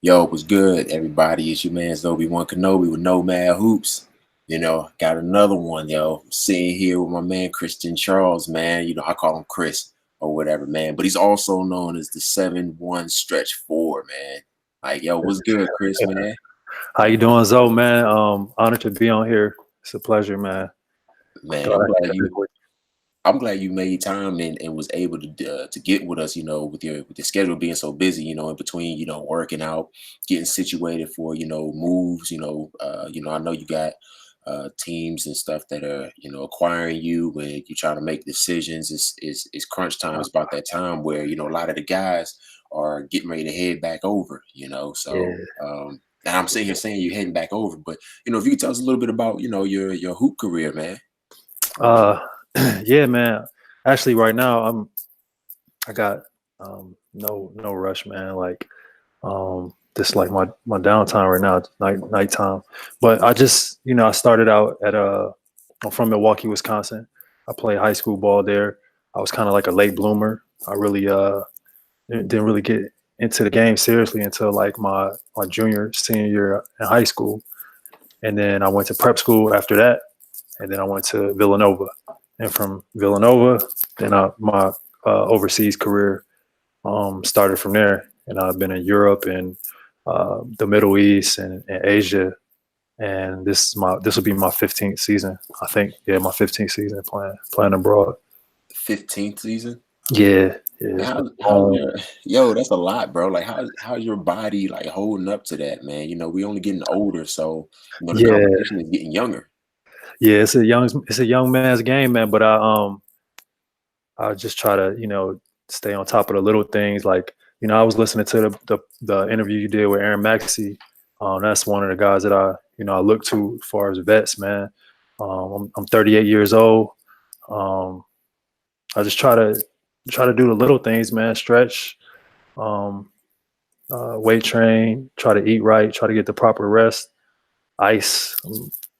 Yo, what's good, everybody? It's your man Zobeone Knobe with NoMadHoops. Got another one, yo. I'm sitting here with my man Christien Charles, man. I call him Chris or whatever, man. But he's also known as the 7-1 stretch four, man. Like, yo, what's good, Chris, man? How you doing, Zoe, man? Honored to be on here. It's a pleasure, man. Man, Glad I'm I glad could you connect with I'm glad you made time and was able to get with us, with your schedule being so busy, in between, working out, getting situated for, moves, I know you got teams and stuff that are, acquiring you when you're trying to make decisions. It's crunch time. It's about that time where, a lot of the guys are getting ready to head back over, you. so and I'm sitting here saying you're heading back over, but if you could tell us a little bit about, your hoop career, man. Yeah. Yeah, man. Actually, right now I got no rush, man. Like this like my downtime right now, it's nighttime. But I just I started out at I'm from Milwaukee, Wisconsin. I played high school ball there. I was kind of like a late bloomer. I really didn't really get into the game seriously until like my junior senior year in high school, and then I went to prep school after that, and then I went to Villanova, and from Villanova, then my overseas career started from there, and I've been in Europe and the Middle East and Asia, and this will be my 15th season, I think. Yeah, my 15th season playing abroad. 15th season. Yeah, yeah, And it's been how's your yo? That's a lot, bro. Like how's your body like holding up to that, man? We only getting older, so the yeah, competition is getting younger. yeah. It's a young man's game, man. But I just try to stay on top of the little things. Like I was listening to the interview you did with Aaron Maxey. That's one of the guys that I look to as far as vets, man. I'm 38 years old. Um, I just try to do the little things, man. Stretch, um, weight train, try to eat right, try to get the proper rest, ice.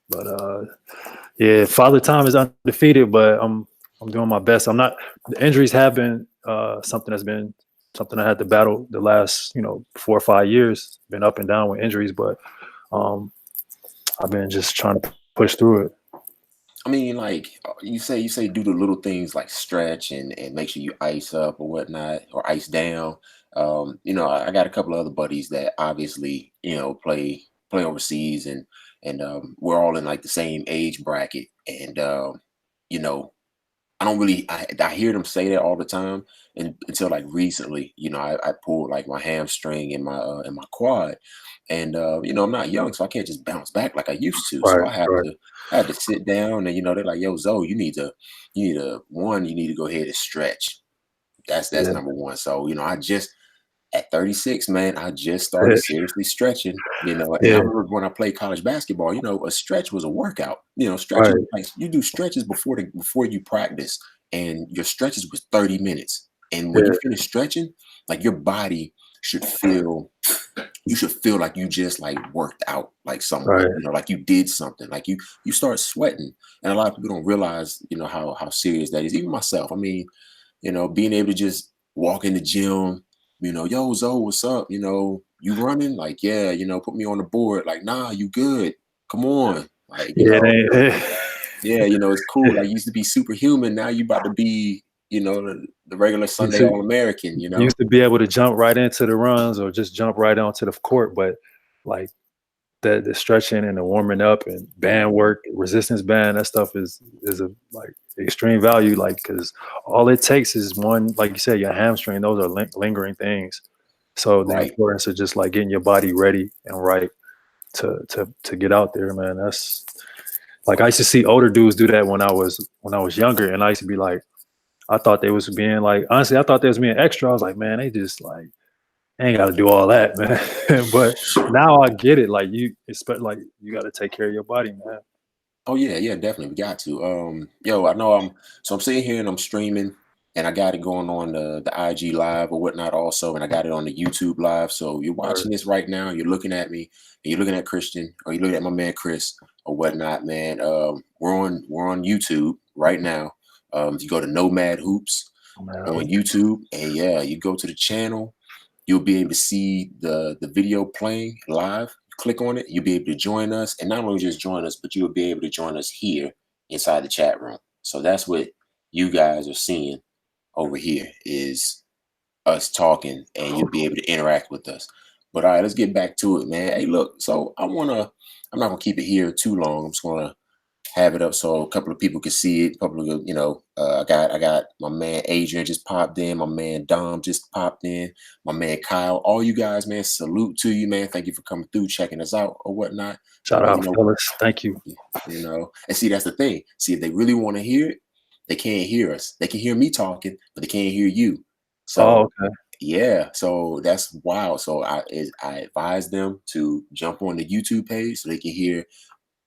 But yeah, father time is undefeated, but I'm doing my best. I'm not. The injuries have been something I had to battle the last 4 or 5 years. Been up and down with injuries, but um, I've been just trying to push through it. I mean, like you say do the little things like stretch and make sure you ice up or whatnot or ice down. I got a couple of other buddies that obviously play overseas and we're all in like the same age bracket and you know I don't really I hear them say that all the time and until like recently, I pulled like my hamstring and my quad. And I'm not young, so I can't just bounce back like I used to. So Right, I have right. to I had to sit down and they're like, yo, Zoe, you need to go ahead and stretch. That's Yeah, number one. So, I just at 36, man, I just started seriously stretching. And I yeah, remember when I played college basketball, a stretch was a workout. right. Stretching, like you do stretches before you practice, and your stretches was 30 minutes. And when you Yeah, finish stretching, like your body should feel you should feel like you just like worked out like somewhat, right. like you did something, like you start sweating. And a lot of people don't realize, how serious that is. Even myself. I mean, being able to just walk in the gym, yo, Zoe, what's up? You running? Like, yeah, put me on the board. Like, nah, you good. Come on. Like, Yeah, it ain't. yeah, it's cool. Like, you used to be superhuman. Now you about to be, the regular Used Sunday to, All-American. used to be able to jump right into the runs or just jump right onto the court, but like the stretching and the warming up and band work, resistance band, that stuff is a like extreme value. Like because all it takes is one, like you said, your hamstring. Those are lingering things. So the Right. importance of just like getting your body ready and right to get out there, man. That's like I used to see older dudes do that when I was younger, and I used to be like, I thought they was being like, honestly, I thought they was being extra. I was like, man, they just like ain't got to do all that, man. But now I get it. Like you expect, like you got to take care of your body, man. Oh yeah, yeah, definitely. We got to. Yo, I know I'm sitting here and I'm streaming and I got it going on the IG live or whatnot also, and I got it on the YouTube live. So you're Or, watching this right now, you're looking at me, and you're looking at Christian, or you're looking at my man Chris or whatnot, man. We're on YouTube right now. You go to Nomad Hoops man, on YouTube, and yeah, you go to the channel. you'll be able to see the video playing live. Click on it, you'll be able to join us, and not only just join us, but you'll be able to join us here inside the chat room. So that's what you guys are seeing over here is us talking, and you'll be able to interact with us. But all right, let's get back to it, man. Hey, look, so I'm not gonna keep it here too long. I'm just gonna have it up so a couple of people can see it. A couple of, I got my man Adrian just popped in, my man Dom just popped in, my man Kyle. All you guys, man, salute to you, man. Thank you for coming through, checking us out or whatnot. Shout out, fellas. Thank you. And see, that's the thing. See, if they really want to hear it, they can't hear us. They can hear me talking, but they can't hear you. So okay. yeah, so that's wild. So I advise them to jump on the YouTube page so they can hear,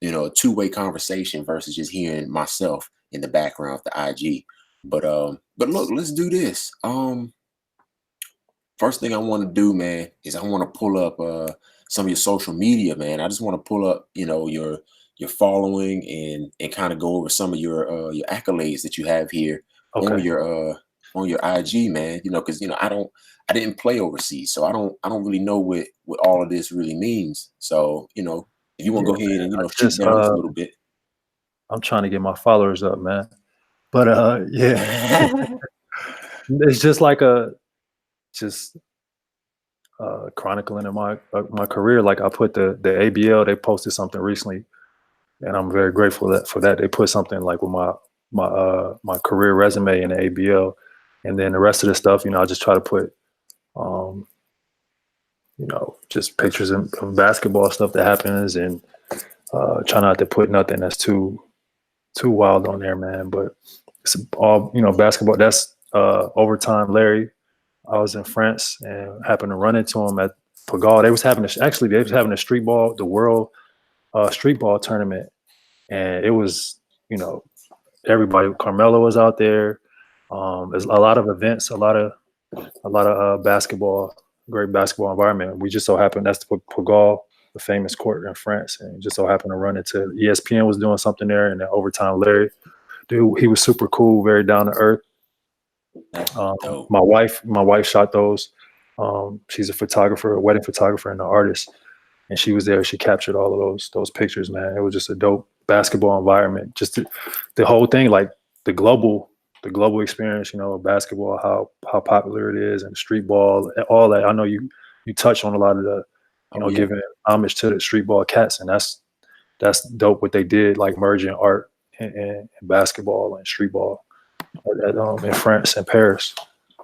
a two-way conversation versus just hearing myself in the background of the IG. But look, let's do this. First thing I want to do, man, is I want to pull up some of your social media, man. I just want to pull up, your following and kind of go over some of your accolades that you have here on your IG, man. Because I didn't play overseas, so I don't really know what all of this really means. So, if you want to go ahead and shoot down a little bit. I'm trying to get my followers up, man. But yeah, it's just like chronicling in my career. Like I put the ABL, they posted something recently, and I'm very grateful for that. They put something like with my career resume in the ABL, and then the rest of the stuff, I just try to put just pictures of basketball stuff that happens, and try not to put nothing that's too wild on there, man. But it's all, basketball. That's overtime Larry. I was in France and happened to run into him at Pigalle. They was having a streetball, the world streetball tournament. And it was, everybody, Carmelo was out there. There's a lot of events, a lot of basketball, great basketball environment. We just so happened, that's the Pigalle, the famous court in France, and just so happened to run into ESPN was doing something there, and then overtime Larry, dude, he was super cool, very down to earth. My wife shot those. She's a wedding photographer and an artist, and she was there. She captured all of those pictures, man. It was just a dope basketball environment. Just the whole thing, like the global experience, basketball, how popular it is, and street ball, and all that. I know you touch on a lot of the, giving homage to the street ball cats, and that's dope what they did, like merging art and basketball and street ball in France and Paris.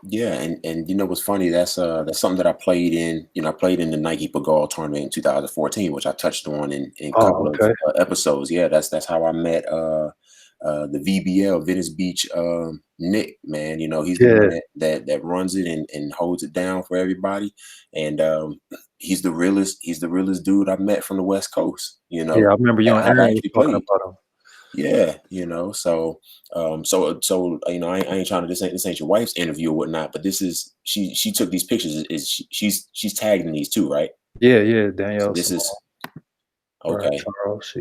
Yeah, and what's funny? That's something that I played in. I played in the Nike Pigalle tournament in 2014, which I touched on in a couple of episodes. Yeah, that's how I met the VBL Venice Beach Nick, man. He's the one that runs it and holds it down for everybody, and he's the realest dude I met from the West Coast. Yeah, I remember you and Aaron talking about him. Yeah, so I ain't trying to, this ain't your wife's interview or whatnot, but this is, she took these pictures. She's tagged in these too, right? Yeah, Danielle. So this is okay. Charles,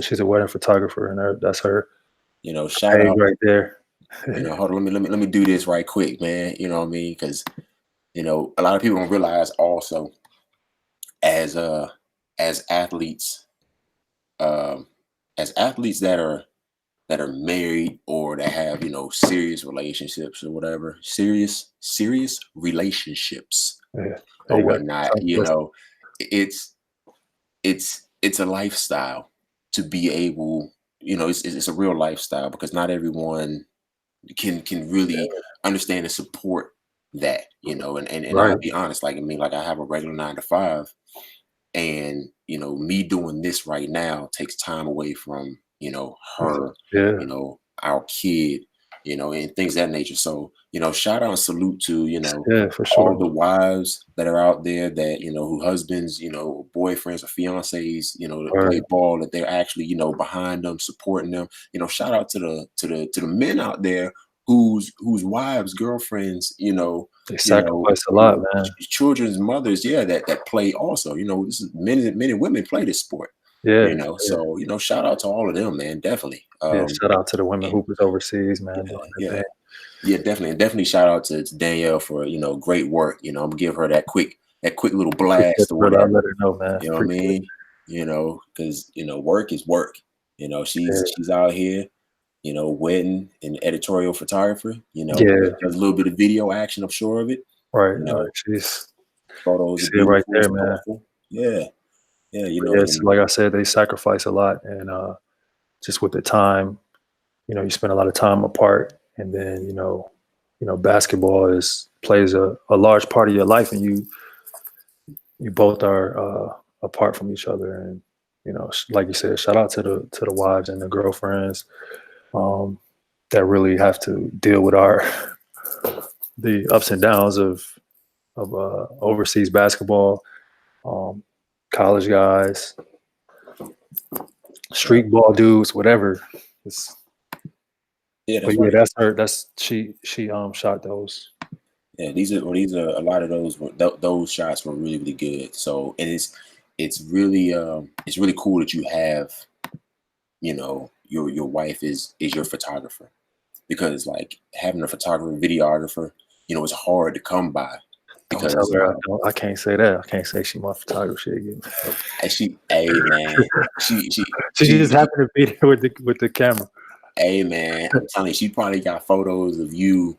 she's a wedding photographer, and that's her. Shout out right there. Hold on, let me do this right quick, man. You know what I mean? Because a lot of people don't realize also, as athletes, that are married or that have serious relationships or whatever, serious relationships or whatnot, it's a lifestyle to be able, it's a real lifestyle, because not everyone can really understand and support that, and I'll be honest, like I have a regular 9 to 5, and me doing this right now takes time away from her, our kid, and things of that nature. So shout out and salute to for sure, all the wives that are out there that who husbands, boyfriends or fiancés, that play ball, that they're actually behind them, supporting them. Shout out to the men out there whose wives, girlfriends, they sacrifice a lot, man. Children's mothers, that play also. This is men and women play this sport. So shout out to all of them, man. Definitely. Shout out to the women hoopers overseas, man. Yeah, definitely shout out to Danielle for, great work. I'm gonna give her that quick little Appreciate blast or it, I'll whatever. let her know, man. You know what I Appreciate mean? Because work is work. it. She's out here, wedding and editorial photographer. Yeah, Does a little bit of video action, I'm sure of it. right. You know, She's photos you are see it right beautiful, it's there, man. colorful. Yeah, yeah, But yes, and like I said, they sacrifice a lot, and just with the time, you spend a lot of time apart, and then basketball plays a large part of your life, and you both are apart from each other, and like you said, shout out to the wives and the girlfriends um, that really have to deal with the ups and downs of overseas basketball, um, college guys, street ball dudes, whatever. It's, yeah, but that's yeah, right. that's her. That's she shot those. Yeah, these are a lot of those shots were really really good. So, and it's really cool that you have, your wife is your photographer, because like having a photographer, videographer, it's hard to come by Don't tell because her I can't say that. I can't say she my photographer. She'll get me. hey man, She just she happened to be there with the camera. hey man, I'm telling you, she probably got photos of you,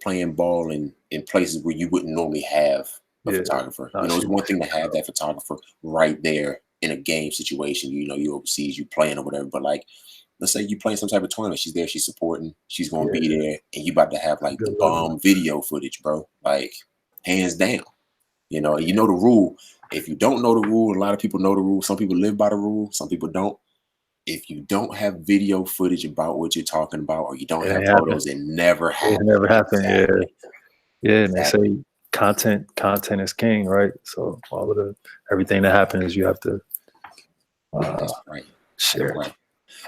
playing ball in places where you wouldn't normally have a Yeah, photographer. nah, It's she one thing to have that photographer right there in a game situation. You overseas, you playing or whatever. But like, let's say you playing some type of tournament, she's there, she's supporting, she's gonna yeah, be there, and you about to have like the good luck, man. bomb video footage, bro. Like, hands down. You know the rule. If you don't know the rule, a lot of people know the rule. Some people live by the rule, some people don't. If you don't have video footage about what you're talking about, or you don't It have ain't happen. photos, it never It happened. never happened. Yeah, Exactly. yeah. And they Exactly. say content is king, right? So all of everything that happens, you have to uh, That's right. That's share. right.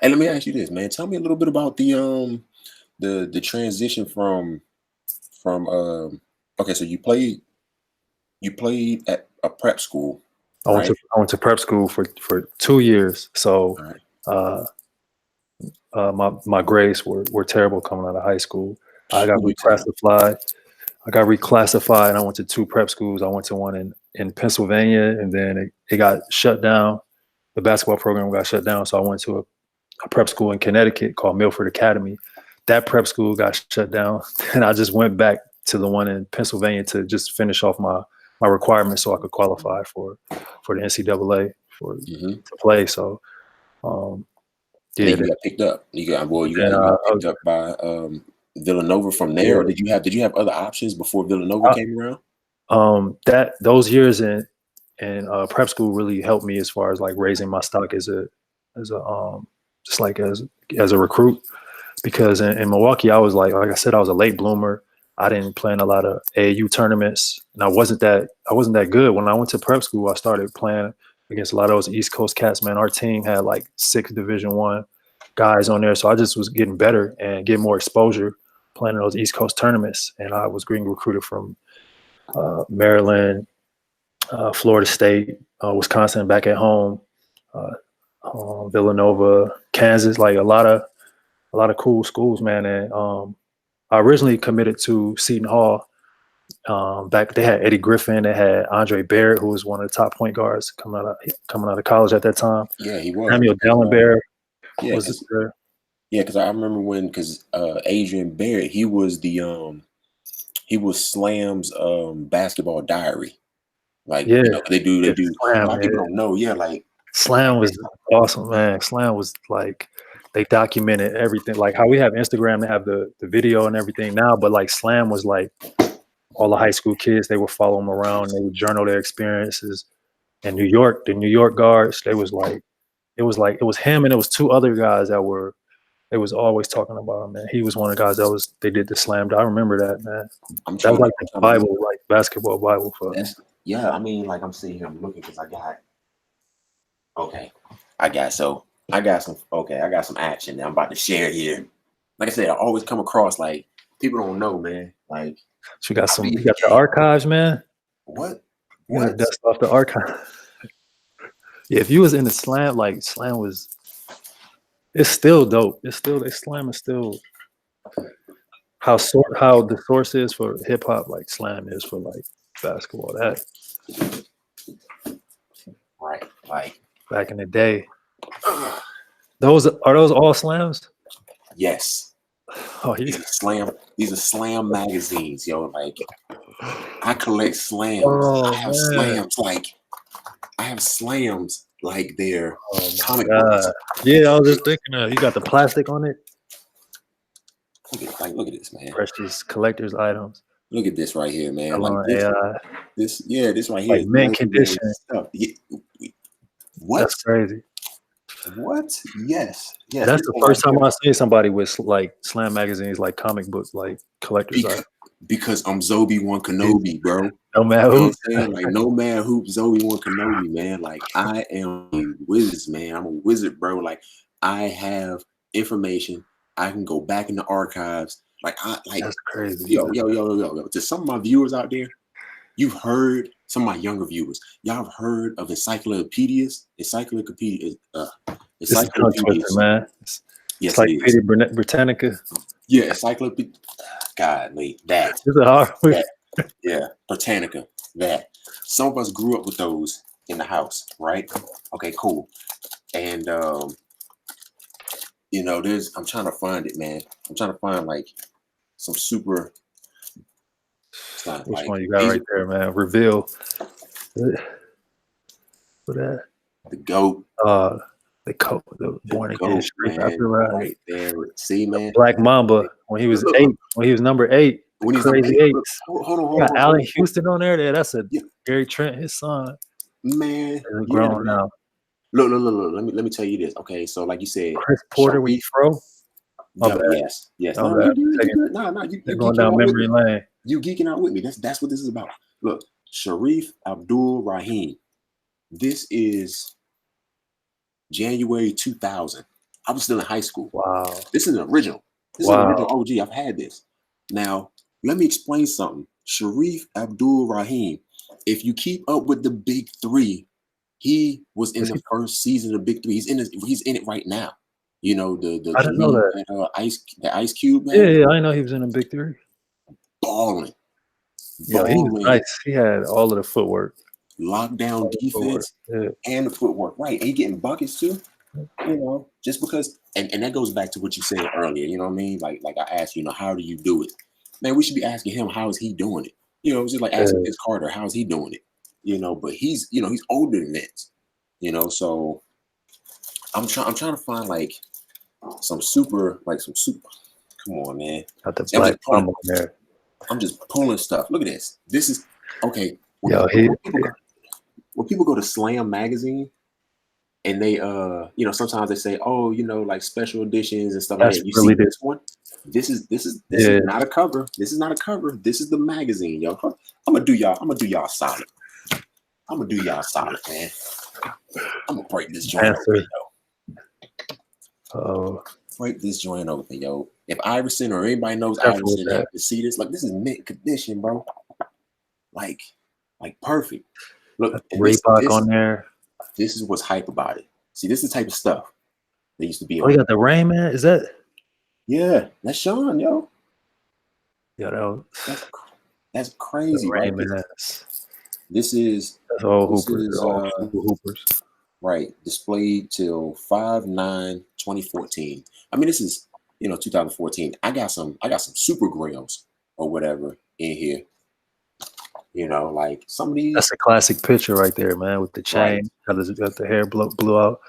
And let me ask you this, man. Tell me a little bit about the transition from okay, so you played at a prep school, right? I went to prep school for 2 years. So All right. uh, my grades were terrible coming out of high school. I What got do you tell them? reclassified. And I went to two prep schools. I went to one in Pennsylvania, and then it got shut down. The basketball program got shut down, so I went to a prep school in Connecticut called Milford Academy. That prep school got shut down, and I just went back to the one in Pennsylvania to just finish off my requirements so I could qualify for the NCAA Hmm. to play. So um, And yeah, then you got picked up. You then got picked up by Villanova from there, or yeah, did you have other options before Villanova came around? that those years in prep school really helped me as far as like raising my stock as a just like as a recruit, because in Milwaukee I was like I said, I was a late bloomer. I didn't play in a lot of AAU tournaments, and I wasn't that good. When I went to prep school, I started playing against a lot of those East Coast cats. Man, our team had like 6 Division I guys on there, so I just was getting better and getting more exposure playing in those East Coast tournaments. And I was getting recruited from Maryland, Florida State, Wisconsin back at home, uh, Villanova, Kansas, like a lot of cool schools, man. And I originally committed to Seton Hall. Back they had Eddie Griffin, they had Andre Barrett, who was one of the top point guards coming out of college at that time. Yeah, he was. Samuel Dallenberg Yeah, was there. because I remember because Adrian Barrett, he was Slam's basketball diary. Like, Yeah, they yeah, do. A Slam, lot of yeah. people don't know. Yeah, like Slam was awesome, man. Slam was like they documented everything, like how we have Instagram, they have the video and everything now, but like Slam was like all the high school kids, they would follow them around, they would journal their experiences. In New York, the New York guards, it was him and it was two other guys that were they was always talking about him, man. He was one of the guys they did the slam. I remember that, man. That was like I'm the trying to look. Bible, like basketball Bible for me. That's yeah. I mean, like I'm sitting here, I'm looking because okay, I got I got some action that I'm about to share here. Like I said, I always come across like people don't know, man. Like So you got I you be got the archives, man. what You gotta what? dust off the archive. Yeah, if you was in the slam, like slam was it's still dope. It's still slam is still how the source is for hip hop, like slam is for like basketball. That Right. Like back in the day. Those all slams? yes. Oh, yeah. These are slam magazines, yo. Like I collect slams. Oh, I have man. slams like they're comic God. books. Yeah, I was just thinking you got the plastic on it. Look at this, man. Precious collector's items. Look at this right here, man. Like this right here. Like mint condition. Stuff. Yeah. What? That's crazy. What? Yes. And that's the first time I seen somebody with like slam magazines, like comic book, like collector's items. Because I'm Zobeone Knobe, bro. NoMadHoops. You know like NoMadHoops, Zobeone Knobe, man. Like I am a wizard, man. I'm a wizard, bro. Like I have information. I can go back in the archives. That's crazy. Yo. To some of my viewers out there, you've heard some of my younger viewers. Y'all have heard of encyclopedias. Encyclopedias, man. It's like Britannica. Yeah, encyclopedia. God, wait, that. Is it hard? Yeah, Britannica. That. Some of us grew up with those in the house, right? Okay, cool. And you know, I'm trying to find it, man. I'm trying to find like some super. Which one you got right there, man? Reveal. What that? The GOAT. The born again right there. See, man. Black Mamba when he was 8. When he was number 8. When he's crazy 8. Hold on. Allen Houston on there. That's a Gary Trent, his son. Man, grown now. Look. Let me tell you this. Okay, so like you said, Chris Porter with Fro. Yes. No, you going down memory lane. You geeking out with me. That's what this is about. Look, Sharif Abdul Rahim. This is January 2000. I was still in high school. Wow. This is an original. This is an original OG. I've had this. Now, let me explain something. Sharif Abdul Rahim. If you keep up with the Big Three, he was in the first season of the Big Three. He's in it right now. You know the I didn't know that. Ice Cube. Man. Yeah, I know he was in the Big Three. Balling. Yeah, he was nice. He had all of the footwork. Lockdown defense and the footwork, right? And he getting buckets too, you know, just because, and that goes back to what you said earlier, you know what I mean? Like I asked, you know, how do you do it? Man, we should be asking him, how is he doing it? You know, it's just like asking Vince Carter, how is he doing it? You know, but he's older than Vince, you know, so I'm trying to find like some super. Come on, man. Got the black on there. I'm just pulling stuff. Look at this. This is okay. When people go to Slam magazine and they you know, sometimes they say, oh, you know, like special editions and stuff like that. You see this one? This is not a cover. This is not a cover. This is the magazine, yo. I'm gonna do y'all solid. Man. I'm gonna break this joint open, yo. Break this joint open, yo. If Iverson or anybody knows Iverson have to see this, like this is mint condition, bro. Like perfect. Look, Reebok on there. This is what's hype about it. See, this is the type of stuff that used to be. Oh, you got the Rain Man? Is that? Yeah, that's Sean, yo. Yeah, that's crazy, right? This is Hoopers. Right, displayed till 5/9/2014. I mean, this is 2014. I got some super grails or whatever in here. You know, like some of these. That's a classic picture right there, man, with the chain. Got the hair blew out.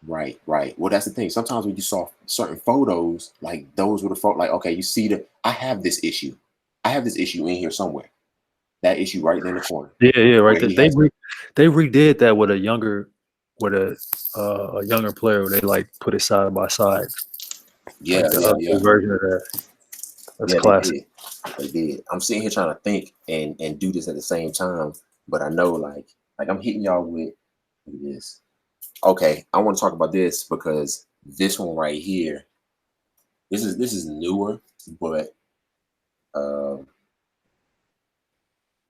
Right. Well, that's the thing. Sometimes when you saw certain photos, like those were the photos, like, okay, you see I have this issue. I have this issue in here somewhere. That issue right in the corner. Yeah, right there. They redid that with a younger player where they like put it side by side. Yeah, like the version of that. That's classic. They did. I'm sitting here trying to think and do this at the same time, but I know like I'm hitting y'all with this. Okay, I want to talk about this because this one right here, this is newer, but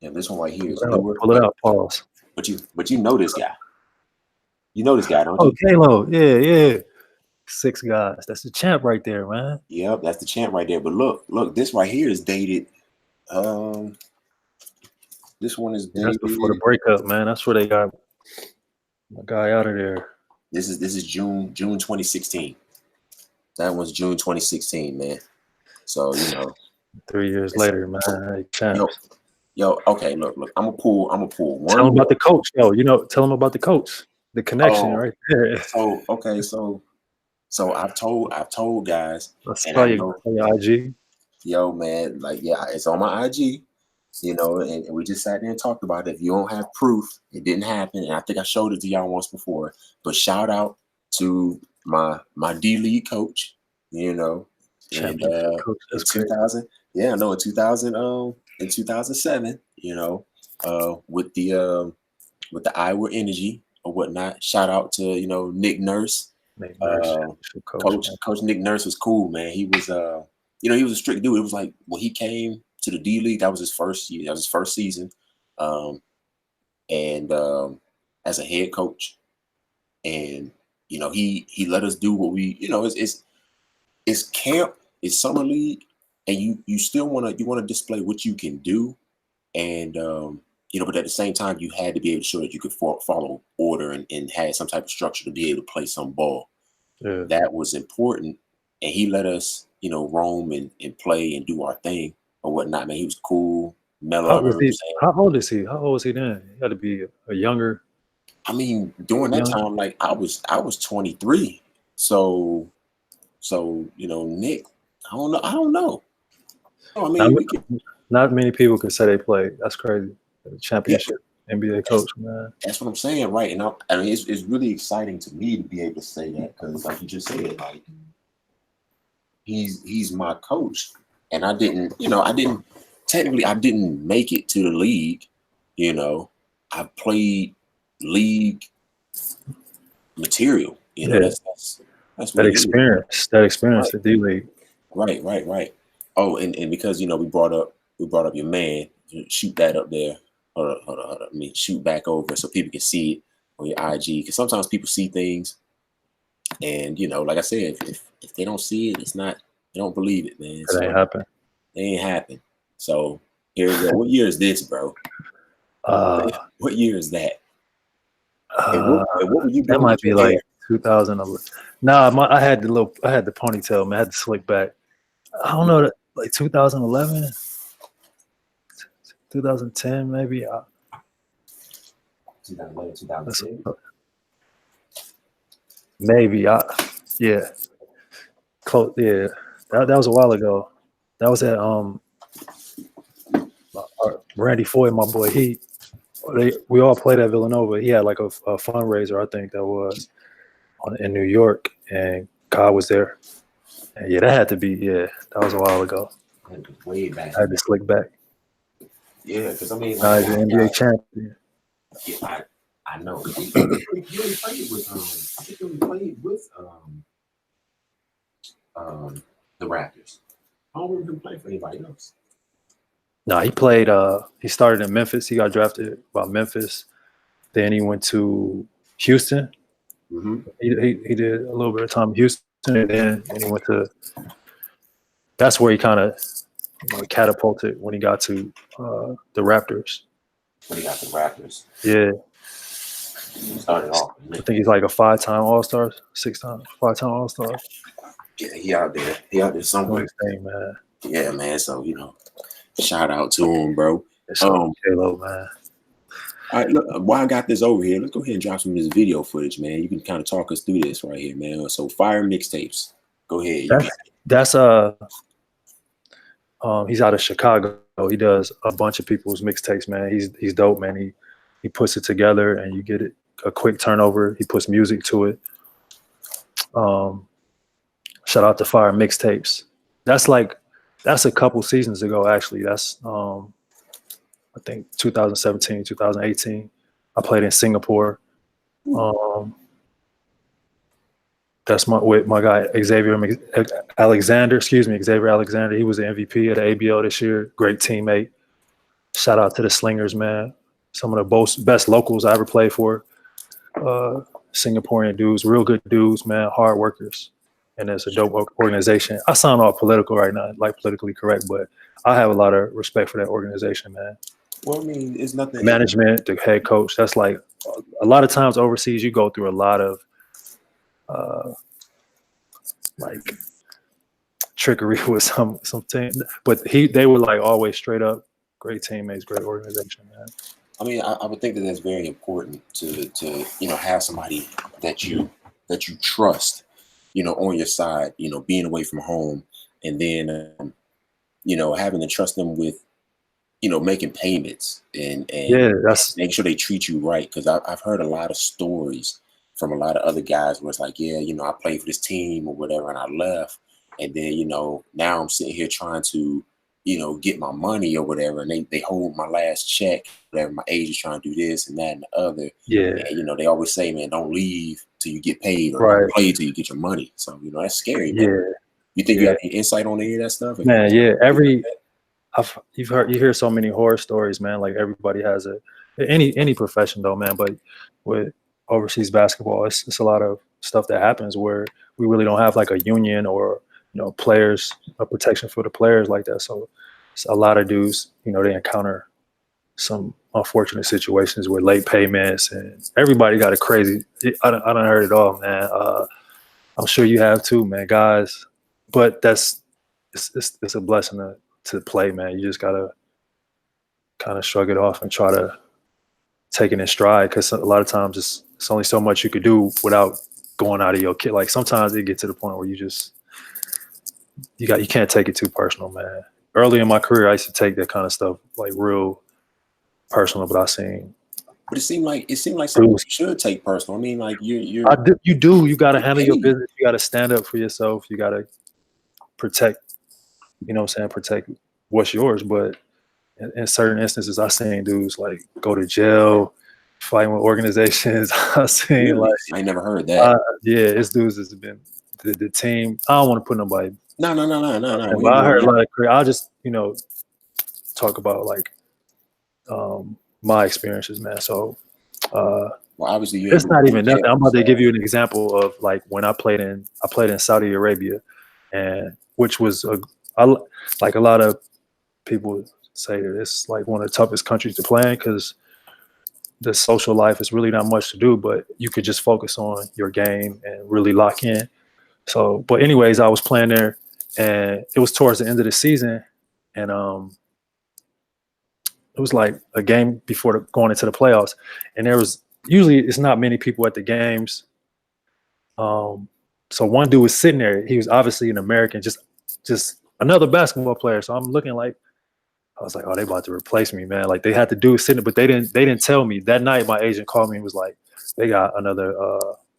this one right here is newer. Pull it out, pause. But you know this guy. You know this guy, don't you? Oh, Kalo. Yeah. 6 guys. That's the champ right there, man. Yep, that's the champ right there. But look, this right here is dated. This one is Yeah, that's before the dated. breakup, man. That's where they got my guy out of there. This is June 2016. That was June 2016, man. So 3 years later, man. Hey, champs. Yo, okay, look. I'm gonna pull one. Tell him about the coach, yo. Tell him about the coach. The connection right there. So okay, so I've told guys, Let's and tell I you, know, your IG. yo, man, like, yeah, it's on my IG, and we just sat there and talked about it. If you don't have proof, it didn't happen, and I think I showed it to y'all once before. But shout out to my D League coach, and Coach, in 2000, yeah, no, in 2007, with the Iowa Energy or whatnot. Shout out to Nick Nurse. Coach Nick Nurse was cool, man. He was he was a strict dude. It was like when he came to the D League, that was his first year, that was his first season. And as a head coach. And he let us do what we, it's camp, it's summer league, and you still want to display what you can do. And but at the same time, you had to be able to show that you could follow order and had some type of structure to be able to play some ball. Yeah. That was important. And he let us, roam and play and do our thing or whatnot, man. He was cool, mellow. How old is he? How old was he then? He had to be a younger. I mean, during that time, like I was 23. So Nick, I don't know. I mean, not many people could say they played. That's crazy. Championship NBA coach, man. That's what I'm saying, right? And I mean, it's really exciting to me to be able to say that because, like you just said, like he's my coach, and I didn't make it to the league. I played league material. That's that experience. Right. The D League. Right. Oh, and because we brought up your man. Shoot that up there. Hold on. I mean, shoot back over so people can see it on your IG. Because sometimes people see things, and like I said, if they don't see it, it's not. They don't believe it, man. It ain't happen. It ain't happen. So here we go. What year is this, bro? What year is that? What were you doing? That might be like 2011. Nah, I had the ponytail, man. I had the slick back. I don't know, like 2011, 2010, maybe. 2011, 2010. Maybe. Yeah. Close. Yeah. That was a while ago. That was at Randy Foy, my boy. We all played at Villanova. He had like a fundraiser, I think that was in New York, and God was there. And that had to be, that was a while ago. Way back. I had to slick back. Yeah, because I mean, like, he's an NBA champion. Yeah, I know. You only played with I think you only played with the Raptors. I don't remember him playing for anybody else. No, he played. He started in Memphis. He got drafted by Memphis. Then he went to Houston. Mm-hmm. He did a little bit of time in Houston, and then he went to. That's where he kind of catapulted when he got to the Raptors. When he got the Raptors. Yeah. He started off. I think he's like a 5-time All-Star, 5-time All-Star. Yeah, he out there somewhere. Thing, man. Yeah, man. So shout out to him, bro. Halo, man. All right, look, while I got this over here, let's go ahead and drop some of this video footage, man. You can kind of talk us through this right here, man. So Fire Mixtapes. Go ahead. That's he's out of Chicago. He does a bunch of people's mixtapes, man. He's dope, man. He puts it together and you get it a quick turnover. He puts music to it. Shout out to Fire Mixtapes. That's a couple seasons ago, actually. That's I think 2017, 2018. I played in Singapore. That's with my guy Xavier Alexander. Xavier Alexander. He was the MVP of the ABL this year. Great teammate. Shout out to the Slingers, man. Some of the best locals I ever played for. Singaporean dudes, real good dudes, man. Hard workers. and it's a dope organization. I sound all political right now, like politically correct, but I have a lot of respect for that organization, man. Well, I mean, it's nothing. Management, the head coach. That's like a lot of times overseas, you go through a lot of like trickery with some team, but they were like always straight up great teammates, great organization, man. I mean, I would think that that's very important to have somebody that you trust, on your side, being away from home, and then having to trust them with making payments and Yeah, that's making sure they treat you right. Because I've heard a lot of stories from a lot of other guys where it's like, yeah, I played for this team or whatever, and I left, and then now I'm sitting here trying to get my money or whatever, and they hold my last check, whatever. My agent is trying to do this and that and the other. yeah, And they always say, man, don't leave till you get paid, or right. don't play till you get your money. So that's scary, man. Yeah, You think you have any insight on any of that stuff? man. Yeah, you hear so many horror stories, man. Like everybody has any profession though, man. But with overseas basketball, it's a lot of stuff that happens where we really don't have like a union or players, a protection for the players like that. So it's a lot of dudes, they encounter some unfortunate situations with late payments, and everybody got a crazy. I don't heard it all, man. I'm sure you have too, man, guys. But it's a blessing to play, man. You just gotta kind of shrug it off and try to take it in stride, because a lot of times it's only so much you could do without going out of your kit. Like sometimes it gets to the point where you can't take it too personal, man. Early in my career, I used to take that kind of stuff like real personal, but But it seemed like something you should take personal. I mean, like you got to handle your business. You got to stand up for yourself. You got to protect, protect what's yours. But in certain instances, I seen dudes like go to jail, fighting with organizations. I seen like I never heard that. Yeah, it's dudes that's been the team. I don't want to put nobody. No. But I heard like I'll just talk about like my experiences, man. So well, obviously it's not even nothing. I'm about to give you an example of like when I played in Saudi Arabia, and which was like a lot of people say that it's like one of the toughest countries to play in, because the social life is really not much to do, but you could just focus on your game and really lock in. So, but anyways, I was playing there, and it was towards the end of the season, and it was like a game before going into the playoffs, and there was usually it's not many people at the games. So one dude was sitting there. He was obviously an American, just another basketball player. So I'm looking like, I was like, oh, they about to replace me, man. Like they had the dude sitting, but they didn't tell me. That night, my agent called me and was like, they got another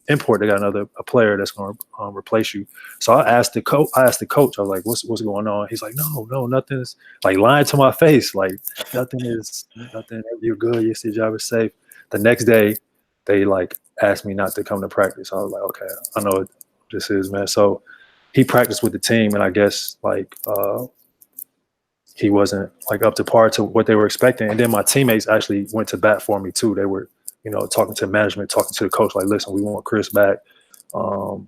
import. They got another player that's going to replace you. So I asked the coach. I was like, what's going on? He's like, no, nothing's like lying to my face. Like nothing. You're good. Yes, your job is safe. The next day, they like asked me not to come to practice. I was like, okay, I know what this is, man. So he practiced with the team, and I guess like he wasn't like up to par to what they were expecting. And then my teammates actually went to bat for me too. They were, talking to management, talking to the coach, like, listen, we want Chris back, all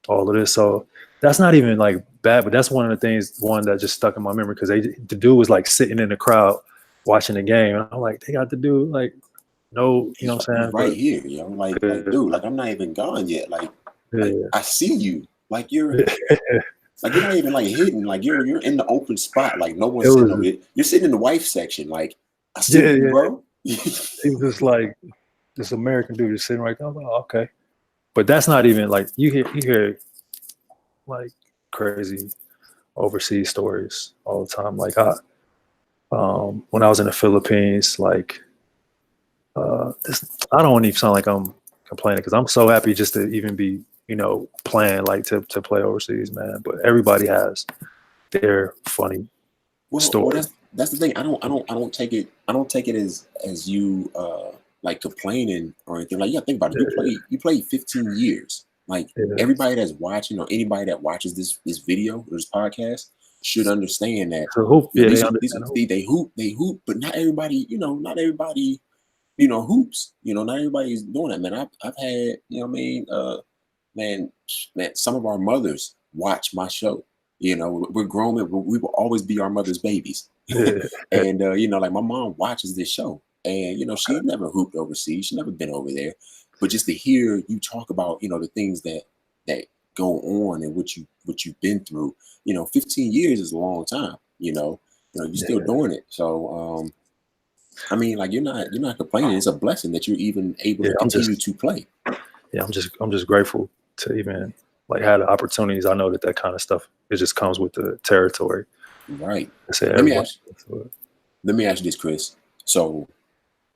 of this. So that's not even like bad, but that's one of the things, that just stuck in my memory, because the dude was like sitting in the crowd watching the game. And I'm like, they got the dude like, no, you know what I'm saying? Right here, like dude, like I'm not even gone yet. Like I see you. Like you're like you're not even like hidden. Like you're in the open spot. Like no one's sitting over it. You're sitting in the wife section. Like I see you, bro. He was just like this American dude just sitting right there. I'm like, oh, okay. But that's not even like you hear like crazy overseas stories all the time. Like when I was in the Philippines, like I don't even sound like I'm complaining, because I'm so happy just to even be, playing, like to play overseas, man. But everybody has their funny stories. Well, that's the thing. I don't take it as you like complaining or anything. Like, think about it. You played 15 years. Like everybody that's watching, or anybody that watches this video or this podcast, should understand that they hoop, but not everybody, hoops. Not everybody's doing that, man. I've had, man, some of our mothers watch my show. You know, we're grown men, but we will always be our mother's babies. Yeah. And you know, like my mom watches this show, and you know, she Okay. never hooped overseas. She never been over there, but just to hear you talk about, you know, the things that go on and what you've been through. You know, 15 years is a long time. You know, you're still Yeah. doing it. So, I mean, like you're not complaining. It's a blessing that you're even able Yeah. to continue to play. I'm just grateful to even like have the opportunities. I know that that kind of stuff, it just comes with the territory. Right. I say Let me everybody. ask. Let me ask you this, Chris. So,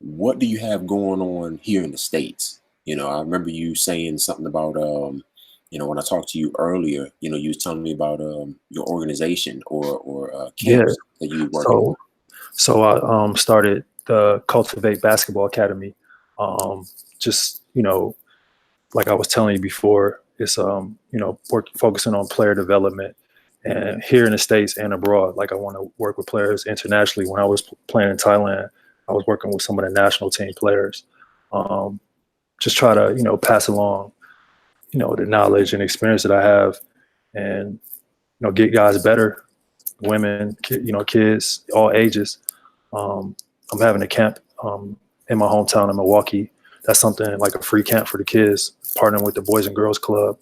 what do you have going on here in the States? You know, I remember you saying something about, you know, when I talked to you earlier, you know, you was telling me about your organization or Yeah. camps that you were working So on. I started the Cultivate Basketball Academy. Just, like I was telling you before, it's focusing on player development, and here in the States and abroad. Like I want to work with players internationally. When I was playing in Thailand, I was working with some of the national team players. Um, just try to pass along the knowledge and experience that I have, and get guys better, women, kids, all ages. Um, I'm having a camp in my hometown in Milwaukee. That's something like a free camp for the kids, partnering with the Boys and Girls Club.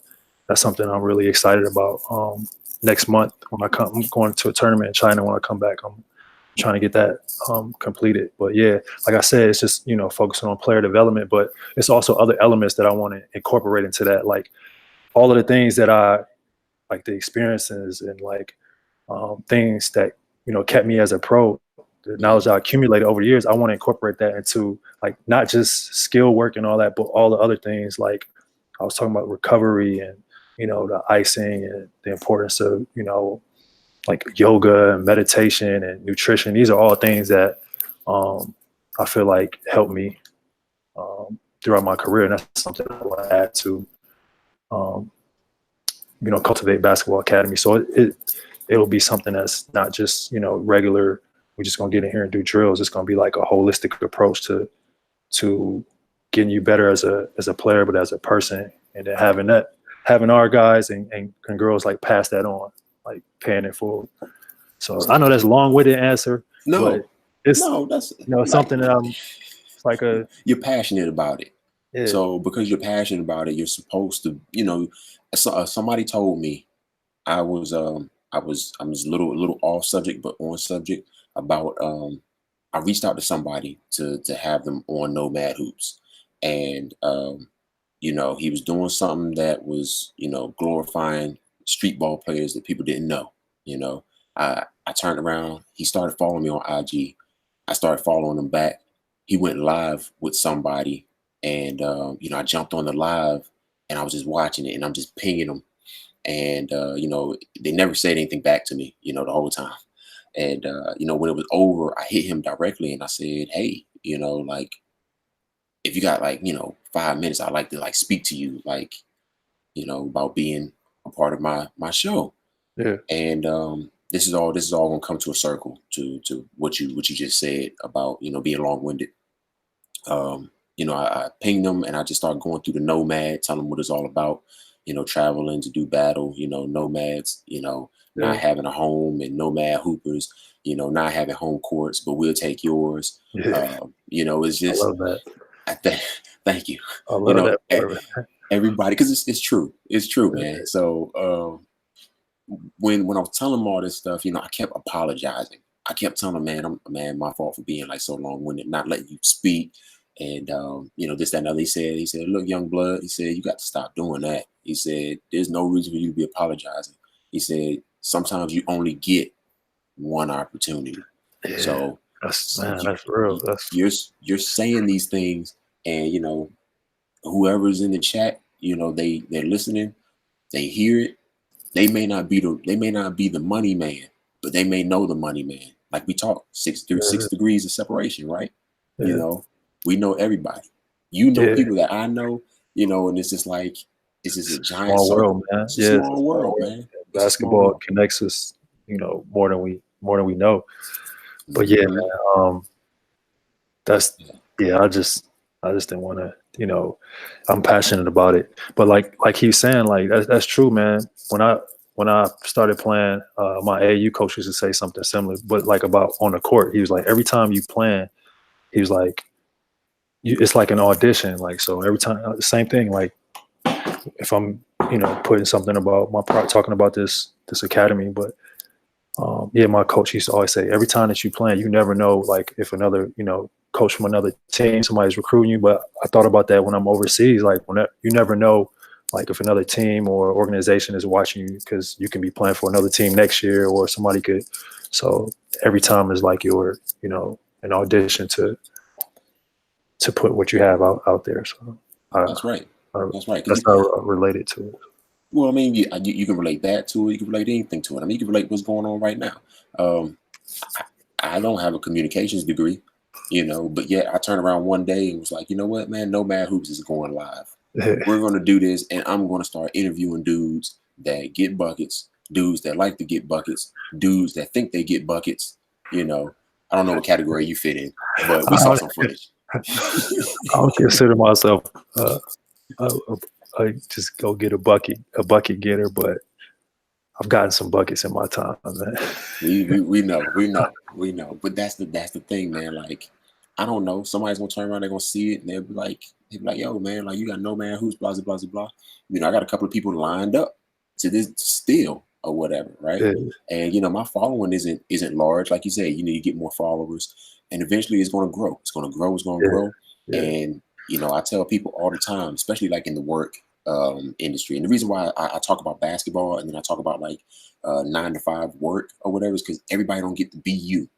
That's something I'm really excited about. Next month, when I'm going to a tournament in China. When I come back, I'm trying to get that completed. But yeah, like I said, it's just focusing on player development, but it's also other elements that I want to incorporate into that, like all of the things that I like, the experiences and like things that kept me as a pro, the Hmm. knowledge I accumulated over the years. I want to incorporate that into like not just skill work and all that, but all the other things. Like I was talking about recovery and the icing and the importance of like yoga and meditation and nutrition. These are all things that um, I feel like helped me throughout my career, and that's something I want to add to um, Cultivate Basketball Academy. So it'll be something that's not just regular. We're just gonna get in here and do drills. It's gonna be like a holistic approach to getting you better as a player, but as a person, and then having our guys and girls like pass that on, like paying it forward. So I know that's a long-winded answer, but No, it's no, that's like something that I'm. It's like a you're passionate about it. yeah, So because you're passionate about it, you're supposed to, you know, somebody told me I was a little off subject but on subject about I reached out to somebody to have them on Nomad Hoops. And you know, he was doing something that was, you know, glorifying street ball players that people didn't know. You know, I turned around, he started following me on IG. I started following him back. He went live with somebody, and you know, I jumped on the live, and I was just watching it, and I'm just pinging them, and you know, they never said anything back to me, you know, the whole time. And you know, when it was over, I hit him directly, and I said, "Hey, you know, like if you got like, you know, 5 minutes, I'd like to like speak to you, like, you know, about being a part of my show." yeah, And this is all gonna come to a circle to what you just said about, you know, being long winded. You know, I pinged them and I just started going through the Nomad, telling them what it's all about. You know, traveling to do battle. You know, nomads. You know, not yeah, having a home and nomad hoopers. You know, not having home courts, but we'll take yours. yeah. You know, it's I just love that. I think. Thank you. I You love know, that part of it. everybody, because it's true. It's true, man. So when I was telling him all this stuff, you know, I kept apologizing. I kept telling him, man, man, my fault for being like so long winded, not letting you speak, and you know, this, that, and other. He said, look, young blood, he said, you got to stop doing that. He said, there's no reason for you to be apologizing. He said, sometimes you only get one opportunity. Yeah, So that's s- man, you, that's real. That's you're saying these things, and you know, whoever's in the chat, you know, they're listening, they hear it. They may not be the money man, but they may know the money man. Like we talk, yeah, 6 degrees of separation, right? You yeah, know, we know everybody. You know yeah. people that I know, you know, and it's just like it's just It's a a giant small world, circle. man. It's a Yeah, it's a small small world, world. man. It's a small Basketball world. connects us, more than we know. But yeah, Hmm. man, that's Yeah. yeah. I just didn't want to you know, I'm passionate about it. But like he was saying, like that's true, man. When I started playing, my AAU coach used to say something similar, but like about on the court, he was like, every time you plan, he was like, it's like an audition. Like, so every time, the same thing. Like, if I'm, putting something about talking about this academy, but yeah, my coach used to always say, every time that you plan, you never know, like if another, coach from another team, somebody's recruiting you. But I thought about that when I'm overseas, like you never know, like if another team or organization is watching you, because you can be playing for another team next year, or somebody could. So every time is like your, an audition to put what you have out there. So That's right. That's right. That's how I related to it. Well, I mean, you can relate that to it. You can relate anything to it. I mean, you can relate what's going on right now. I don't have a communications degree, but yet I turned around one day and was like, you know what, man, NoMadHoops is going live. We're going to do this, and I'm going to start interviewing dudes that get buckets, dudes that like to get buckets, dudes that think they get buckets. I don't know what category you fit in, but we saw some footage. I don't consider myself I just go get a bucket getter, but I've gotten some buckets in my time, man. We know. But that's the thing, man. Like, I don't know. Somebody's gonna turn around, they're gonna see it, and they'll be like, yo, man, like you got NoMadHoops, blah blah blah blah. I got a couple of people lined up to this still or whatever, right? Yeah. And my following isn't large, like you said. You need to get more followers, and eventually it's gonna grow. It's gonna grow. It's gonna grow. Yeah. And I tell people all the time, especially like in the work industry, and the reason why I talk about basketball and then I talk about like 9 to 5 work or whatever is because everybody don't get to be you.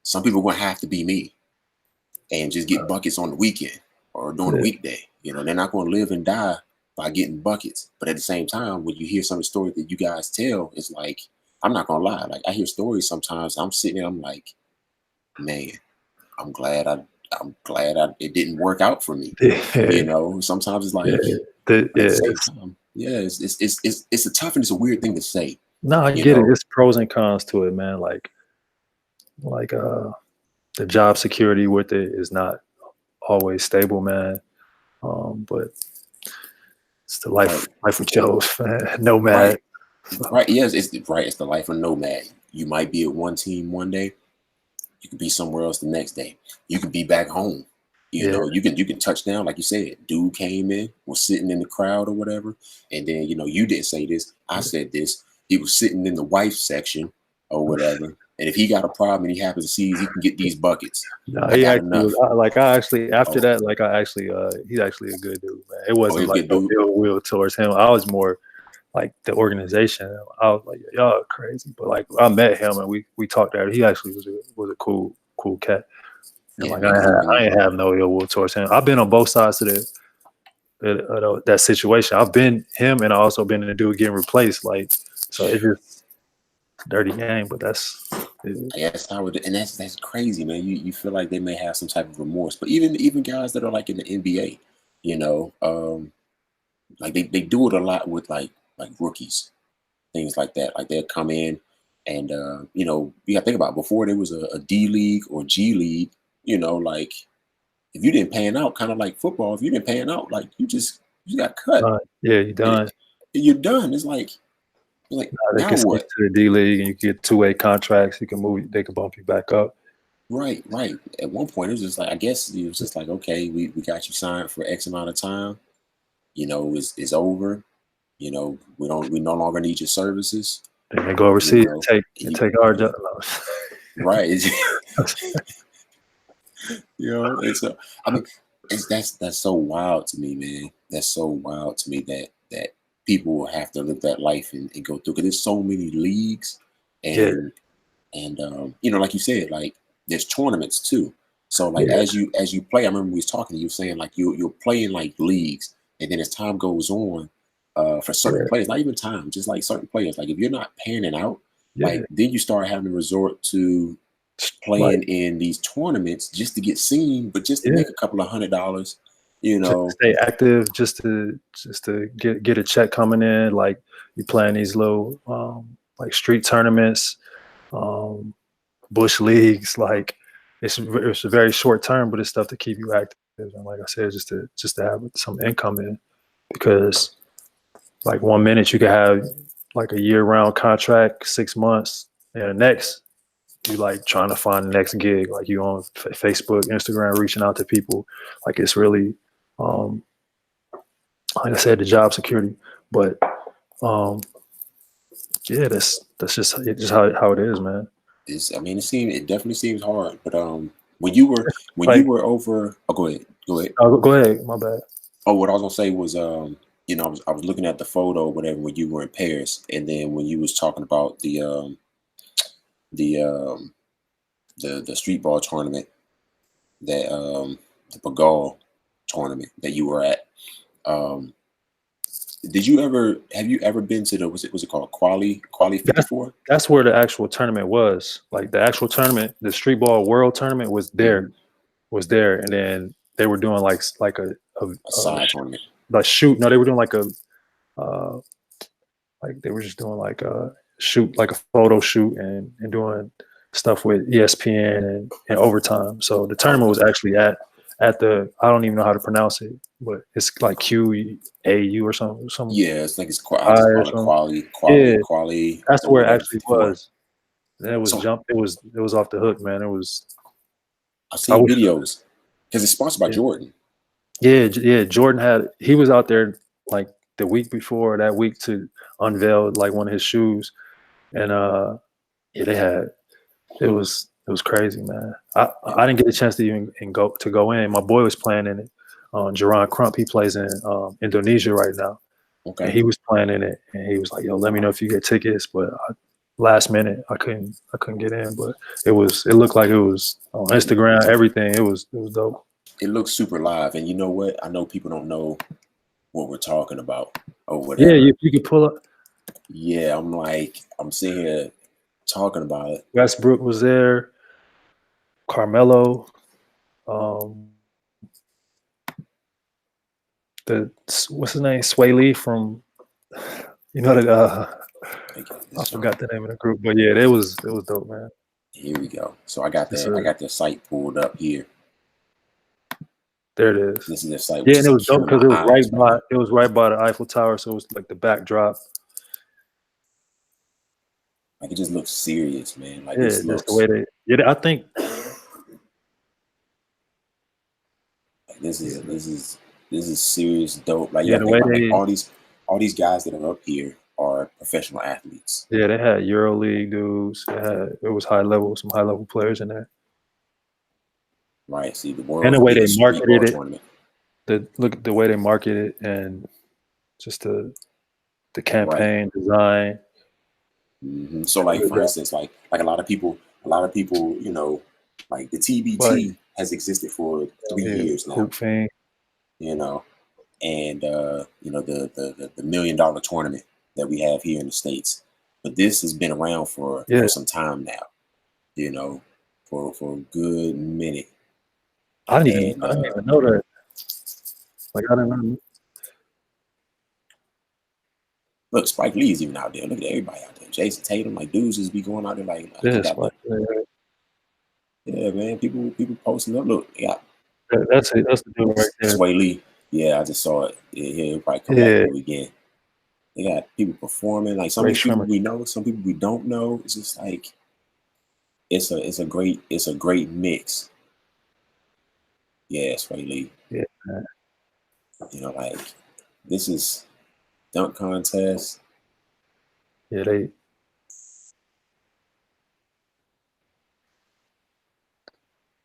Some people gonna have to be me and just get buckets on the weekend or during the weekday. They're not gonna live and die by getting buckets. But at the same time, when you hear some of the stories that you guys tell, it's like, I'm not gonna lie, like I hear stories sometimes, I'm sitting there, I'm like, man, I'm glad it didn't work out for me. Sometimes it's like, at the same time, it's a tough and it's a weird thing to say. No, I get it. It's pros and cons to it, man. Like the job security with it is not always stable, man. But it's the life we chose, man. Nomad. Right. Yes, it's the life of nomad. You might be at one team one day. You could be somewhere else the next day. You could be back home. You can touch down, like you said. Dude came in, was sitting in the crowd or whatever, and then you didn't say this. I said this. He was sitting in the wife section or whatever. And if he got a problem and he happens to see he can get these buckets. No, he actually after that, he's actually a good dude, man. It wasn't like no ill will towards him. I was more like the organization. I was like, y'all are crazy. But like I met him and we talked out. He actually was a cool cat. And I ain't have no ill will towards him. I've been on both sides of that situation. I've been him and I also been the dude getting replaced. Like, so it's just dirty game, but that's how it, and that's crazy, man. You feel like they may have some type of remorse, but even guys that are like in the NBA, like they do it a lot with like rookies, things like that. Like they'll come in and you gotta think about it. Before there was a D League or G League, like if you didn't pan out, kind of like football, if you didn't pan out, like you got cut. You're done. You're done. It's like they can switch to the D League and you get 2-way contracts. You can move. They can bump you back up. Right. At one point, it was just like, I guess it was just like, okay, we got you signed for X amount of time. It's over. We no longer need your services. Then they go overseas and take our job. Right. And so I mean, that's so wild to me, man. That's so wild to me that people will have to live that life and go through, because there's so many leagues and like you said, like there's tournaments too. So like as you play, I remember we was talking, you were saying like you're playing like leagues, and then as time goes on, for certain players, not even time, just like certain players, like if you're not panning out, like then you start having to resort to playing in these tournaments just to get seen, but just to make a couple of $100. Just to stay active, just to get a check coming in. Like you playing these little like street tournaments, bush leagues. Like it's very short term, but it's stuff to keep you active. And like I said, just to have some income in, because like 1 minute you could have like a year-round contract, 6 months, and the next you like trying to find the next gig. Like you on Facebook, Instagram, reaching out to people. Like it's really, um, like I said, the job security. But yeah, that's just how it is, man. I mean, it definitely seems hard. But when you Like, were over, oh, go ahead, go ahead. go ahead, my bad. Oh, what I was gonna say was, I was looking at the photo, or whatever, when you were in Paris, and then when you was talking about the um, the streetball tournament, that the Pagal tournament that you were at. Um, have you ever been to the, was it called Quali That's 54? that's where the actual tournament was. Like the actual tournament, the streetball world tournament Hmm. was there, and then they were doing like A side tournament. like shoot. No, they were doing uh, like they were just doing like a shoot, like a photo shoot, and doing stuff with ESPN and overtime. So the tournament Okay. was actually at the, I don't even know how to pronounce it, but it's like QAU or something, some Yeah, it's like I I just or call it something. Yeah, Quali that's or where it whatever actually 54. was. And it was So jump. It was off the hook, man. It was. I've I seen wish. videos because it's sponsored by Yeah, Jordan. yeah. He was out there like the week before that week to unveil like one of his shoes, and yeah, they had. It was crazy, man. Yeah. I didn't get a chance to even go in. My boy was playing in it. Jerron Crump, he plays in Indonesia right now, and Okay. he was playing in it, and he was like, "Yo, let me know if you get tickets." But last minute, I couldn't get in. But it looked like it was on Instagram, everything. It was dope. It looks super live, and you know what? I know people don't know what we're talking about or Yeah, whatever. you could pull up. Yeah, I'm sitting here talking about it. Westbrook was there, Carmelo, um, the what's his name, Sway Lee from, you know that Okay, I this forgot the name of the group, but yeah, it was dope, man. Here we go. So It's I got the site pulled up here. there it is. This is the site, Yeah, which and is it was dope killing because my eyes right now. it was right by the Eiffel Tower, so it was like the backdrop. Like, it just looks serious, man. Like, Yeah, this just the looks way they. Yeah, I think. like Yeah, this is serious dope. Like, you yeah, gotta the think way about, like, they. all these guys that are up here are professional athletes, Yeah, they had EuroLeague dudes. It was high level, some high level players in there, right? See, the and world's the way they biggest marketed streetball it. tournament. The way they marketed it, and just the Right. campaign design. So, They like, did a for good job. instance, like a lot of people, like the Like, TBT has existed for 3 years now. Hoop Fiend. You know, and the $1 million tournament that we have here in the States. But this has been around Yeah, for some time now, you know, for a good minute. And I didn't even know that. Like, I didn't know. look, Spike Lee's even out there. Look at everybody out there. Jason Tatum, like, dudes just be going out there like they This, got like, money. Yeah, man. People posting up. Look, they got that's it. That's the dude right there. Sway Lee. Yeah, I just saw it. Yeah, he'll probably come back Yeah, through again. They got people performing. Like, some of Ray these people Shrimmer. we know, some people we don't know. It's just like it's a great mix. Yeah, Sway Lee. Yeah, man. Like, this is dunk contest. Yeah, they.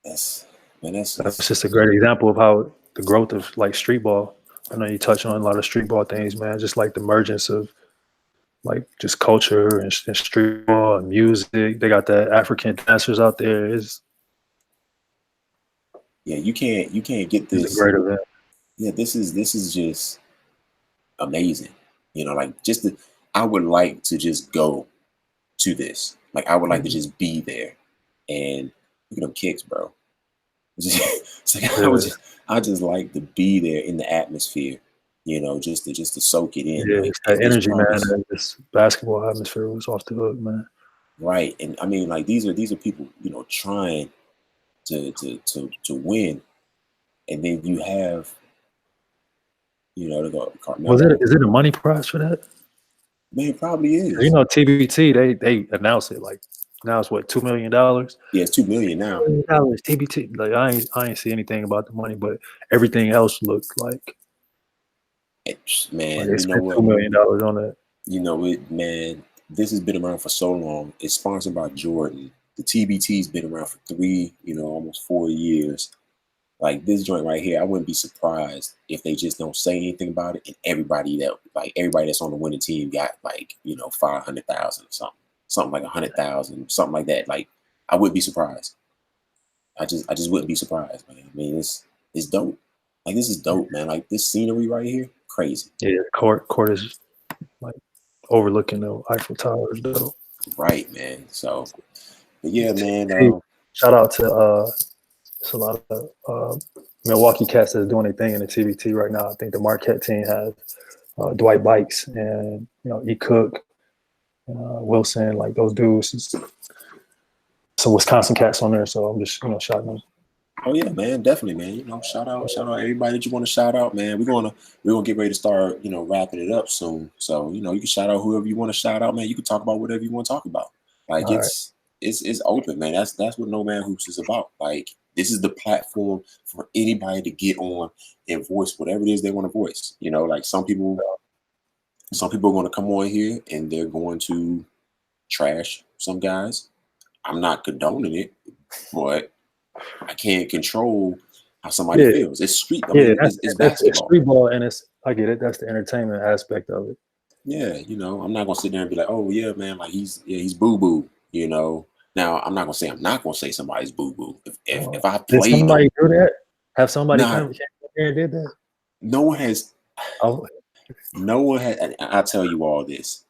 That's man, that's That's just just a great example of how the growth of like street ball. I know you touch on a lot of street ball things, man. Just like the emergence of like just culture and street ball and music. They got the African dancers out there. yeah. You can't get It's a this. great event. Yeah, this is just amazing. Like, I would like to just go to this. Like, I would like to just be there and look at them kicks, bro. It's like, Yeah, I just like to be there in the atmosphere, just to soak it in. yeah, Like, it's that it's energy, man. probably This basketball atmosphere was off the hook, man. right. And I mean, like, these are people, trying to win. And then you have, they go, Is it a money prize for that? Man, it probably You is. know, TBT, they announce it like now it's what, $2 million? Yeah, it's $2 million now. TBT. Like I ain't see anything about the money, but everything else looked like Man, they you know spent what? $2 million on that. You know it, man. This has been around for so long. It's sponsored by Jordan. The TBT's been around for almost 4 years. Like this joint right here, I wouldn't be surprised if they just don't say anything about it, and everybody that's on the winning team got 500,000 or something like 100,000, something like that. Like I wouldn't be surprised. I just wouldn't be surprised, man. I mean, it's dope. Like this is dope, man. Like this scenery right here, crazy. Yeah, court is like overlooking the Eiffel Tower is dope. Right, man. So, but yeah, man. Shout out to it's a lot of Milwaukee cats that's doing their thing in the TBT right now. I think the Marquette team has Dwight Bikes and E. Cook, Wilson, like those dudes. Some Wisconsin cats on there, so I'm just shouting them. Oh yeah, man, definitely, man. Shout out everybody that you want to shout out, man. We're gonna get ready to start, wrapping it up soon. So you can shout out whoever you want to shout out, man. You can talk about whatever you want to talk about. Like it's open, man. That's what NoMadHoops is about. Like this is the platform for anybody to get on and voice whatever it is they want to voice. Like some people are going to come on here and they're going to trash some guys. I'm not condoning it, but I can't control how somebody feels. It's street. I mean, it's basketball. It's Streetball, and I get it. That's the entertainment aspect of it. Yeah, I'm not gonna sit there and be like, oh yeah, man, like he's boo boo. Now I'm not gonna say somebody's boo boo. If I played, did somebody do that? Have somebody come here and did that? No one has. Oh. No one has. And I'll tell you all this.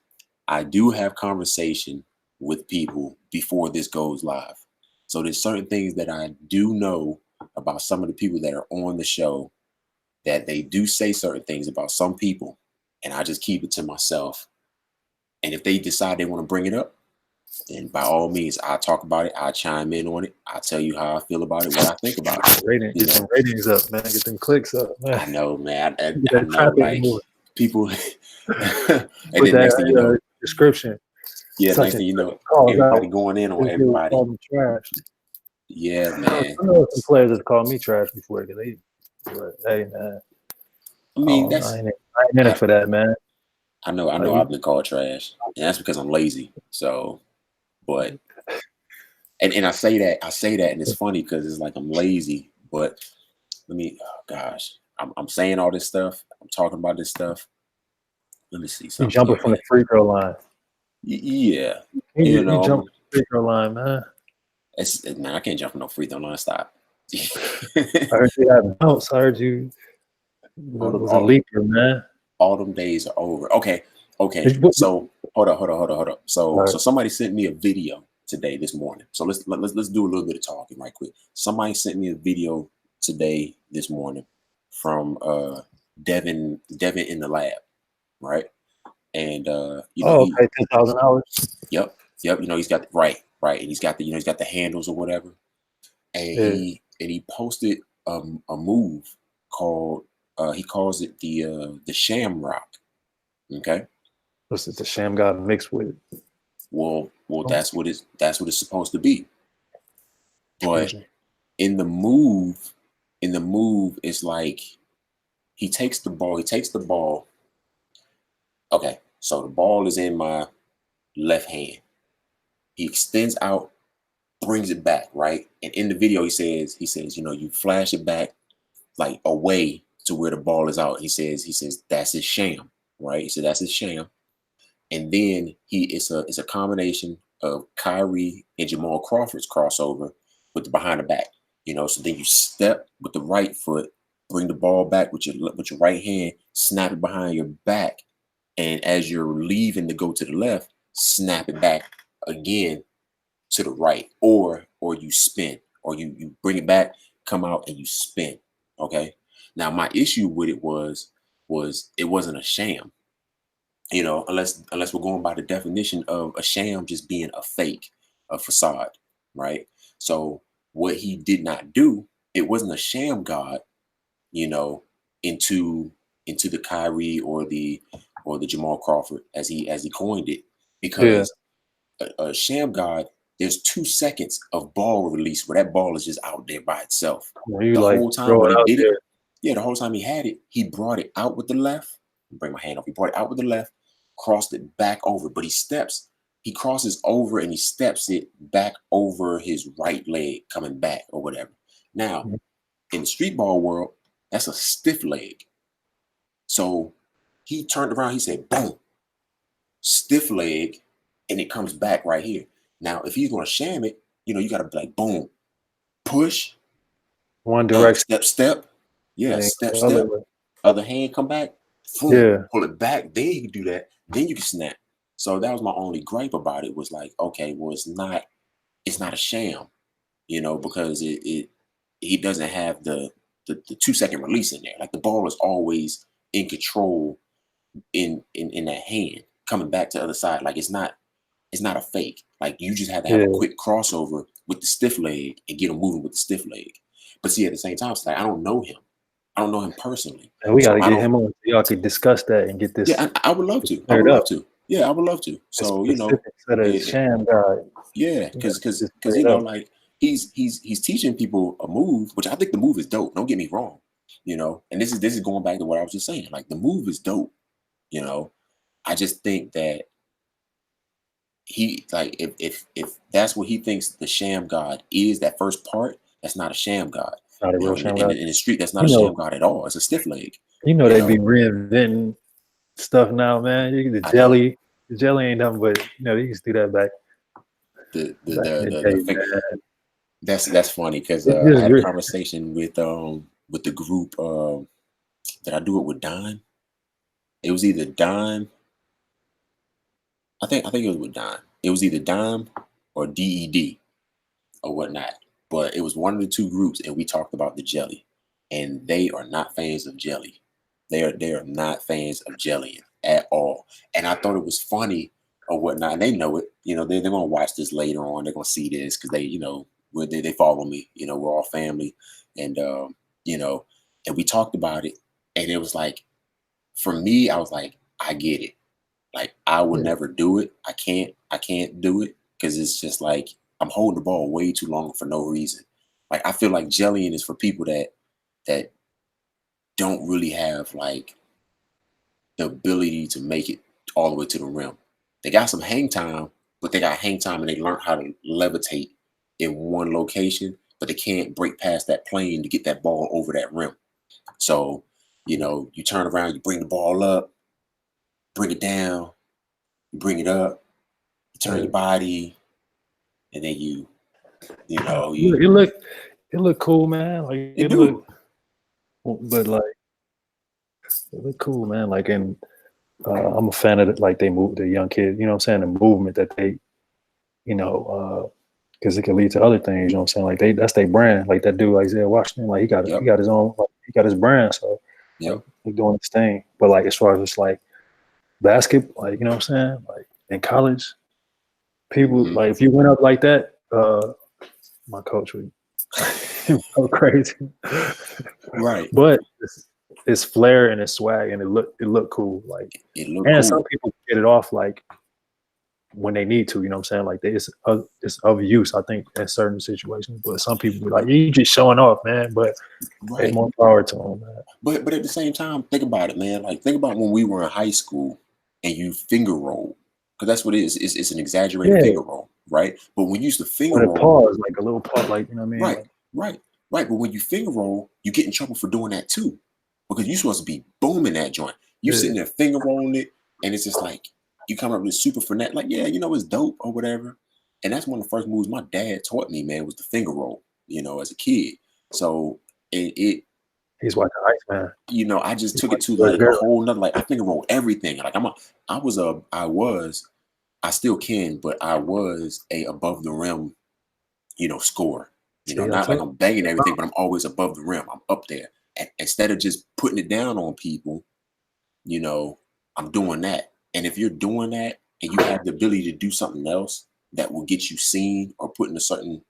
I do have conversation with people before this goes live. So there's certain things that I do know about some of the people that are on the show, that they do say certain things about some people, and I just keep it to myself. And if they decide they want to bring it up, then by all means, I'll talk about it. I'll chime in on it. I'll tell you how I feel about it, what I think about it. Get them ratings up, man. Get them clicks up, man. I know, man. I know, like people. And then next thing you know, description. Yeah, next thing you know, everybody going in on everybody. Trash. Yeah, man. I know some players have called me trash before. But hey, man. I mean, I ain't in it for that, man. I know I've been called trash, and that's because I'm lazy. So, but and I say that, and it's funny because it's like I'm lazy. But I'm saying all this stuff. I'm talking about this stuff. Let me see something. You jumping from the free throw line. Yeah, you jump from the free throw line, man. Man, I can't jump from no free throw line. Stop. I heard you have bounce. I heard you was a leaker, man. All them days are over. Okay. So hold up. So somebody sent me a video this morning. So let's do a little bit of talking right quick. Somebody sent me a video today, this morning, from Devin in the lab, right? And 10,000 hours. Yep. He's got right, and he's got the handles or whatever. And he posted a move called he calls it the Shamrock. Okay. What's it? The Sham got mixed with it. Well, that's what it's supposed to be. But in the move, it's like he takes the ball. Okay, so the ball is in my left hand. He extends out, brings it back, right? And in the video, he says, you flash it back like away to where the ball is out. He says that's his sham, right? He said that's his sham. And then it's a combination of Kyrie and Jamal Crawford's crossover with the behind the back. So then you step with the right foot, bring the ball back with your right hand, snap it behind your back, and as you're leaving to go to the left, snap it back again to the right, or you spin, or you bring it back, come out, and you spin. Okay. Now my issue with it was it wasn't a sham. Unless we're going by the definition of a sham just being a fake, a facade, right? So what he did not do, it wasn't a sham god. you know, into the Kyrie or the Jamal Crawford as he coined it, Yeah. because a sham god, there's 2 seconds of ball release where that ball is just out there by itself. When you The like whole time throw when it he out did it, there. yeah, the whole time he had it, he brought it out with the left. Bring my hand up. He brought it out with the left, crossed it back over, but he crosses over and he steps it back over his right leg, coming back or whatever. Now, Mhm. in the street ball world, that's a stiff leg. So he turned around, he said, boom, stiff leg, and it comes back right here. Now, if he's gonna sham it, you gotta be like, boom, push, One direction step, yeah, and then step, the other step, way. other hand come back, boom, Yeah. pull it back, then you can do that, then you can snap. So that was my only gripe about it, was like, okay, well, it's not a sham, because he doesn't have the 2 second release in there. Like, the ball is always in control in that hand coming back to the other side. Like, it's not a fake. Like, you just have to have a Yeah. quick crossover with the stiff leg and get him moving with the stiff leg. But see, at the same time, it's like, I don't know him. I don't know him personally. And we So gotta I get don't. him on so y'all could discuss that and get this Yeah, I would love to. I would cleared love up. to. Yeah, I would love to. The So, specifics of the sham god. yeah, We gotta because get because this because cleared up. like, he's teaching people a move, which I think the move is dope. Don't get me wrong. And this is going back to what I was just saying. Like, the move is dope. You know, I just think that he, like, if that's what he thinks the sham god is, that first part, that's not a sham god. Not a real In, sham in, god. in the street, that's not You a know, sham god at all. It's a stiff leg. they You be know, reinventing stuff now, man. The I know jelly. The jelly ain't nothing but they used to do that back in the the day, thing. man. That's funny, because It's I just had a conversation with the group. Did I do it with Don? It was either Don. I think it was with Don. It was either Don or DED or whatnot. But it was one of the two groups, and we talked about the jelly, and they are not fans of jelly. They are not fans of jelly at all. And I thought it was funny or whatnot. And they know it. They're gonna watch this later on. They're gonna see this because they follow me. We're all family, and you know, and we talked about it, and it was like, for me, I was like, I get it. Like, I would yeah. never do it. I can't do it, because it's just like, I'm holding the ball way too long for no reason. Like, I feel like jellying is for people that don't really have, like, the ability to make it all the way to the rim. They got some hang time, but they got hang time and they learn how to levitate in one location, but they can't break past that plane to get that ball over that rim. So, you turn around, you bring the ball up, bring it down, you bring it up, you turn Yeah. your body, and then you know, Look, you it look cool, man. Like it it look, do. but like it look cool, man. Like, and I'm a fan of it. Like, they move the young kids. You know what I'm saying? The movement that they, because it can lead to other things. You know what I'm saying? Like, that's their brand. Like that dude Isaiah Washington. Like, he Yep. got his own. Like, he got his brand. So like, Yep. he doing his thing. But like, as far as just like basketball, like, you know what I'm saying? Like, in college, people, Hmm. like, if you went up like that, my coach would go crazy. Right. But it's flair and it's swag and it look cool. Like, It looked and some cool. people get it off like when they need to. You know what I'm saying? Like, it's of use, I think, in certain situations. But some people be like, you just showing off, man. But hey, Right. more power to them, man. But at the same time, think about it, man. Like, think about when we were in high school and you finger roll, because that's what it is. It's an exaggerated Yeah, finger roll, right? But when you used to finger with a roll, pause, like a little pause, like, you know what I mean? right, Like, right, right. But when you finger roll, you get in trouble for doing that too, because you're supposed to be booming that joint. You yeah, sitting there finger rolling it, and it's just like, you come up with super finesse, like, yeah, it's dope or whatever. And that's one of the first moves my dad taught me, man, was the finger roll. As a kid. So it he's watching Iceman. I just He's took it watching to George the Gervin. whole nother, like, I finger roll everything. Like, I still can, but I was a above the rim, scorer. See, I Not like told I'm banging you. everything, but I'm always above the rim. I'm up there. And instead of just putting it down on people, you know, I'm doing that. And if you're doing that and you have the ability to do something else that will get you seen or put in a certain,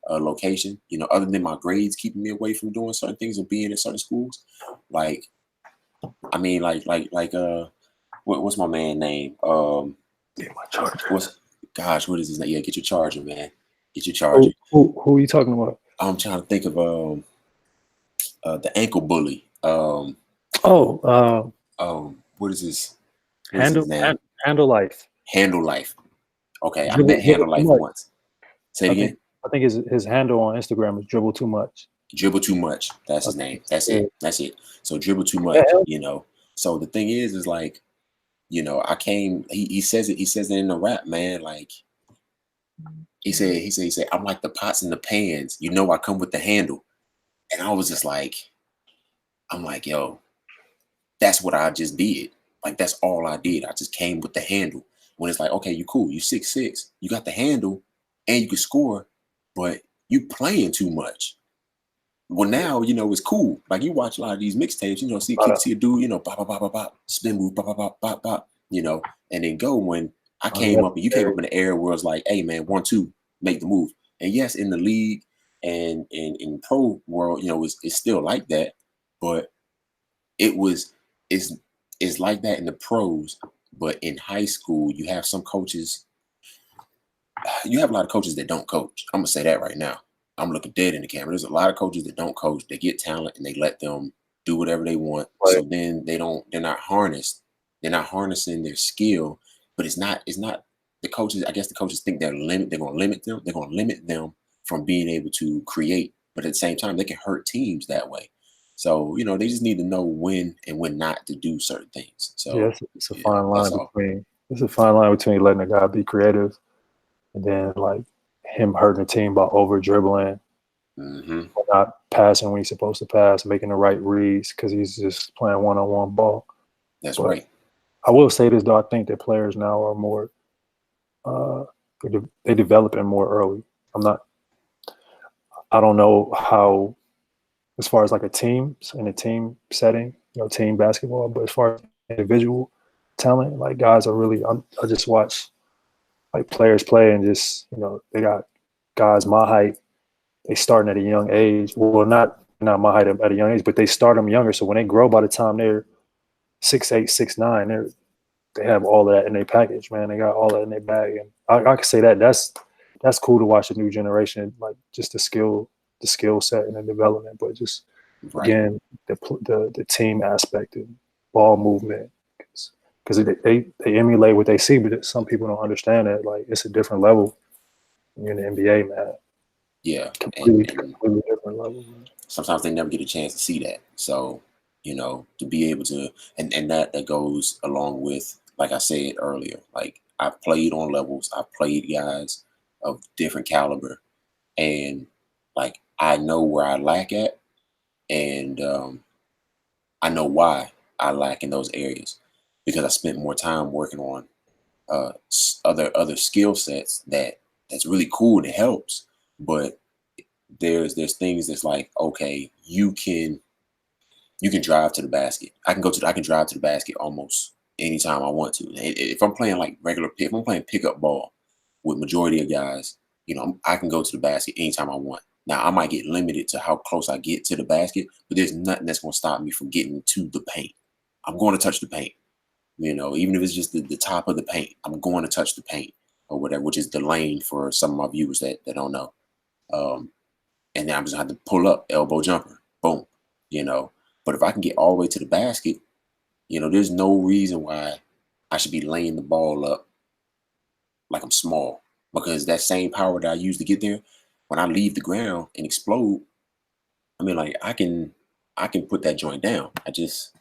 location. You know, other than my grades keeping me away from doing certain things or being in certain schools. Like, I mean, what's my man name? Get my charger. What is his name? Yeah, get your charger, man. Get your charger. Who are you talking about? I'm trying to think of the ankle bully. What is his name? Handle Life. Handle Life. Okay, I met Dribble Handle Too Life Much. once. Say it again. I think his handle on Instagram is Dribble Too Much. Dribble Too Much. That's his name. That's it. That's it. So Dribble Too Much. Yeah. You know. So the thing is like, you know, I came. He says it. He says it in the rap, man. Like, he said, I'm like the pots and the pans. You know, I come with the handle. And I was just like, I'm like, yo, that's what I just did. Like, that's all I did. I just came with the handle. When it's like, okay, you cool. You 6'6". You got the handle and you can score, but you playing too much. Well, now, you know, it's cool. Like, you watch a lot of these mixtapes, you know, see a dude, you know, bop, bop, bop, bop, bop, spin move, bop, bop, bop, bop, bop, you know, and then go. When I came up and you came up in the era where it's like, hey, man, 1-2, make the move. And yes, in the league and in pro world, you know, it's still like that, but it's like that in the pros. But in high school, you have some coaches, you have a lot of coaches that don't coach. I'm gonna say that right now. I'm looking dead in the camera. There's a lot of coaches that don't coach. They get talent and they let them do whatever they want. Right. So then they're not harnessed. They're not harnessing their skill, but it's not the coaches. I guess the coaches think they're going to limit them. They're going to limit them from being able to create, but at the same time, they can hurt teams that way. So, you know, they just need to know when and when not to do certain things. So yeah, it's a fine line between letting a guy be creative and then like him hurting the team by over dribbling, or not passing when he's supposed to pass, making the right reads because he's just playing one-on-one ball. That's right. I will say this though, I think that players now are more they developing more early. I don't know how, as far as like a team setting, you know, team basketball, but as far as individual talent, like guys are really, I just watch like players play and just, you know, they got guys my height, they starting at a young age. Well, not my height at a young age, but they start them younger. So when they grow, by the time they're 6'8", 6'9", they have all of that in their package, man. They got all that in their bag. And I can say that's cool to watch the new generation, like just the skill set and the development, but just again, the team aspect and ball movement, because they emulate what they see, but some people don't understand that. Like, it's a different level when you're in the NBA, man. Yeah, completely different level, man. Sometimes they never get a chance to see that. So, you know, to be able to, and that goes along with, like I said earlier, like I've played on levels, I've played guys of different caliber, and like I know where I lack at, and I know why I lack in those areas, because I spent more time working on other skill sets that's really cool and it helps, but there's things that's like, okay, you can drive to the basket. I can drive to the basket almost anytime I want to. If I'm playing like if I'm playing pickup ball with majority of guys, you know, I can go to the basket anytime I want. Now I might get limited to how close I get to the basket, but there's nothing that's going to stop me from getting to the paint. I'm going to touch the paint, you know, even if it's just the top of the paint. I'm going to touch the paint or whatever, which is the lane for some of my viewers that don't know. And then I'm just going to have to pull up, elbow jumper, boom, you know. But if I can get all the way to the basket, you know, there's no reason why I should be laying the ball up like I'm small, because that same power that I use to get there, when I leave the ground and explode, I mean, like I can put that joint down. I just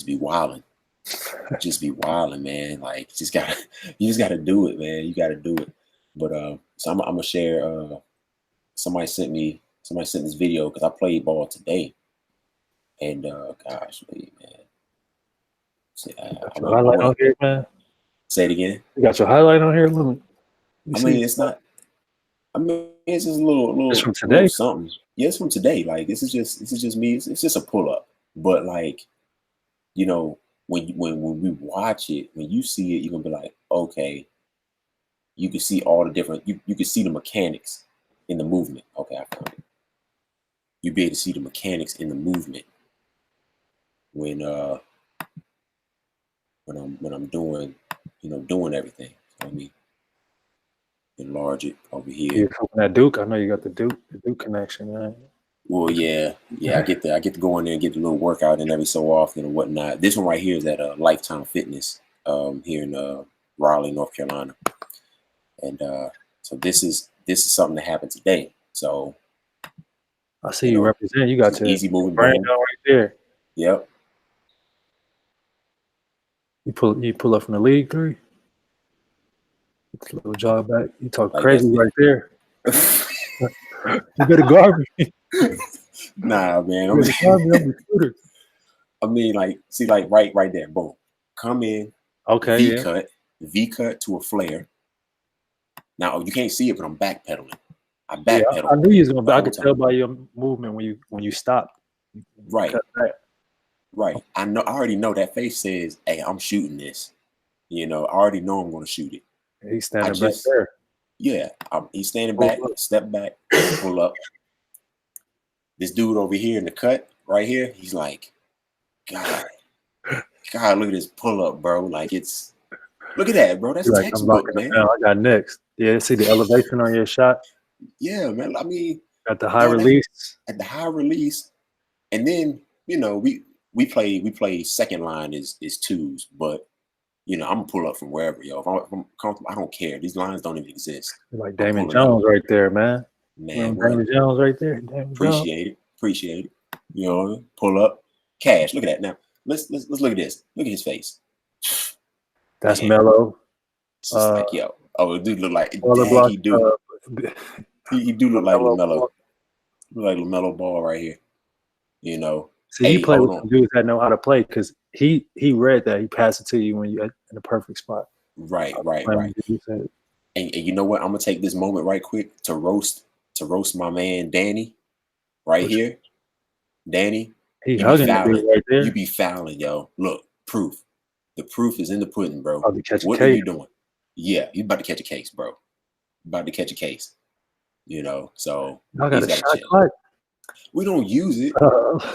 be wilding. Just be wilding, man. Like you just gotta do it, man. You gotta do it. But so I'm gonna share. Somebody sent this video because I played ball today, and gosh, wait, man. See, highlight on here, man. Say it again. You got your highlight on here, it's not. I mean, it's just a little. It's from today. Little something. Yeah, it's from today. Like this is just me. It's just a pull up. But like, you know, when we watch it, when you see it, you're gonna be like, okay. You can see all the different. You can see the mechanics in the movement. Okay, I found it. You'll be able to see the mechanics in the movement when I'm doing, doing everything. So let me enlarge it over here. You're flipping that Duke. I know you got the Duke connection, man. Well, yeah. I get to go in there and get a little workout in every so often and whatnot. This one right here is at Lifetime Fitness here in Raleigh, North Carolina, and so this is something that happened today. So I see you represent. You got your easy moving brain down right there. Yep. You pull up from the league 3. It's a little jog back. You talk Like crazy right there. You better guard me. Nah, man. I'm the shooter. I mean, like, see, like right there. Boom. Come in. Okay. V cut to a flare. Now you can't see it, but I'm backpedaling. I backpedal. I knew you was gonna. I could tell by your movement when you stopped. Right. Right. I already know that face says, "Hey, I'm shooting this." I already know I'm going to shoot it. He's standing back there. Yeah, he's standing back. Step back. Pull up. This dude over here in the cut right here, he's like, God, look at this pull up, bro. Like look at that, bro. That's textbook, man. I got next. Yeah, see the elevation on your shot. Yeah, man. I mean, at the high release. At the high release, and then we play second line is 2s, but I'm gonna pull up from wherever, yo. If I'm comfortable, I don't care. These lines don't even exist. You're like Damon Jones right there, man. Man, Damon Jones right there. Appreciate it. Pull up, cash. Look at that. Now let's look at this. Look at his face. That's mellow. It's just like, yo. Oh, it do look like he do. He do look like LaMelo. Look like LaMelo Ball right here. See, you play with some dudes that know how to play because he read that. He passed it to you when you're in the perfect spot. Right. And you know what? I'm gonna take this moment right quick to roast my man Danny, here. Danny, he hugging right there. You be fouling, yo. Look, proof. The proof is in the pudding, bro. What are you doing? Yeah, you about to catch a case, bro. About to catch a case. So I got a shot clock. We don't use it.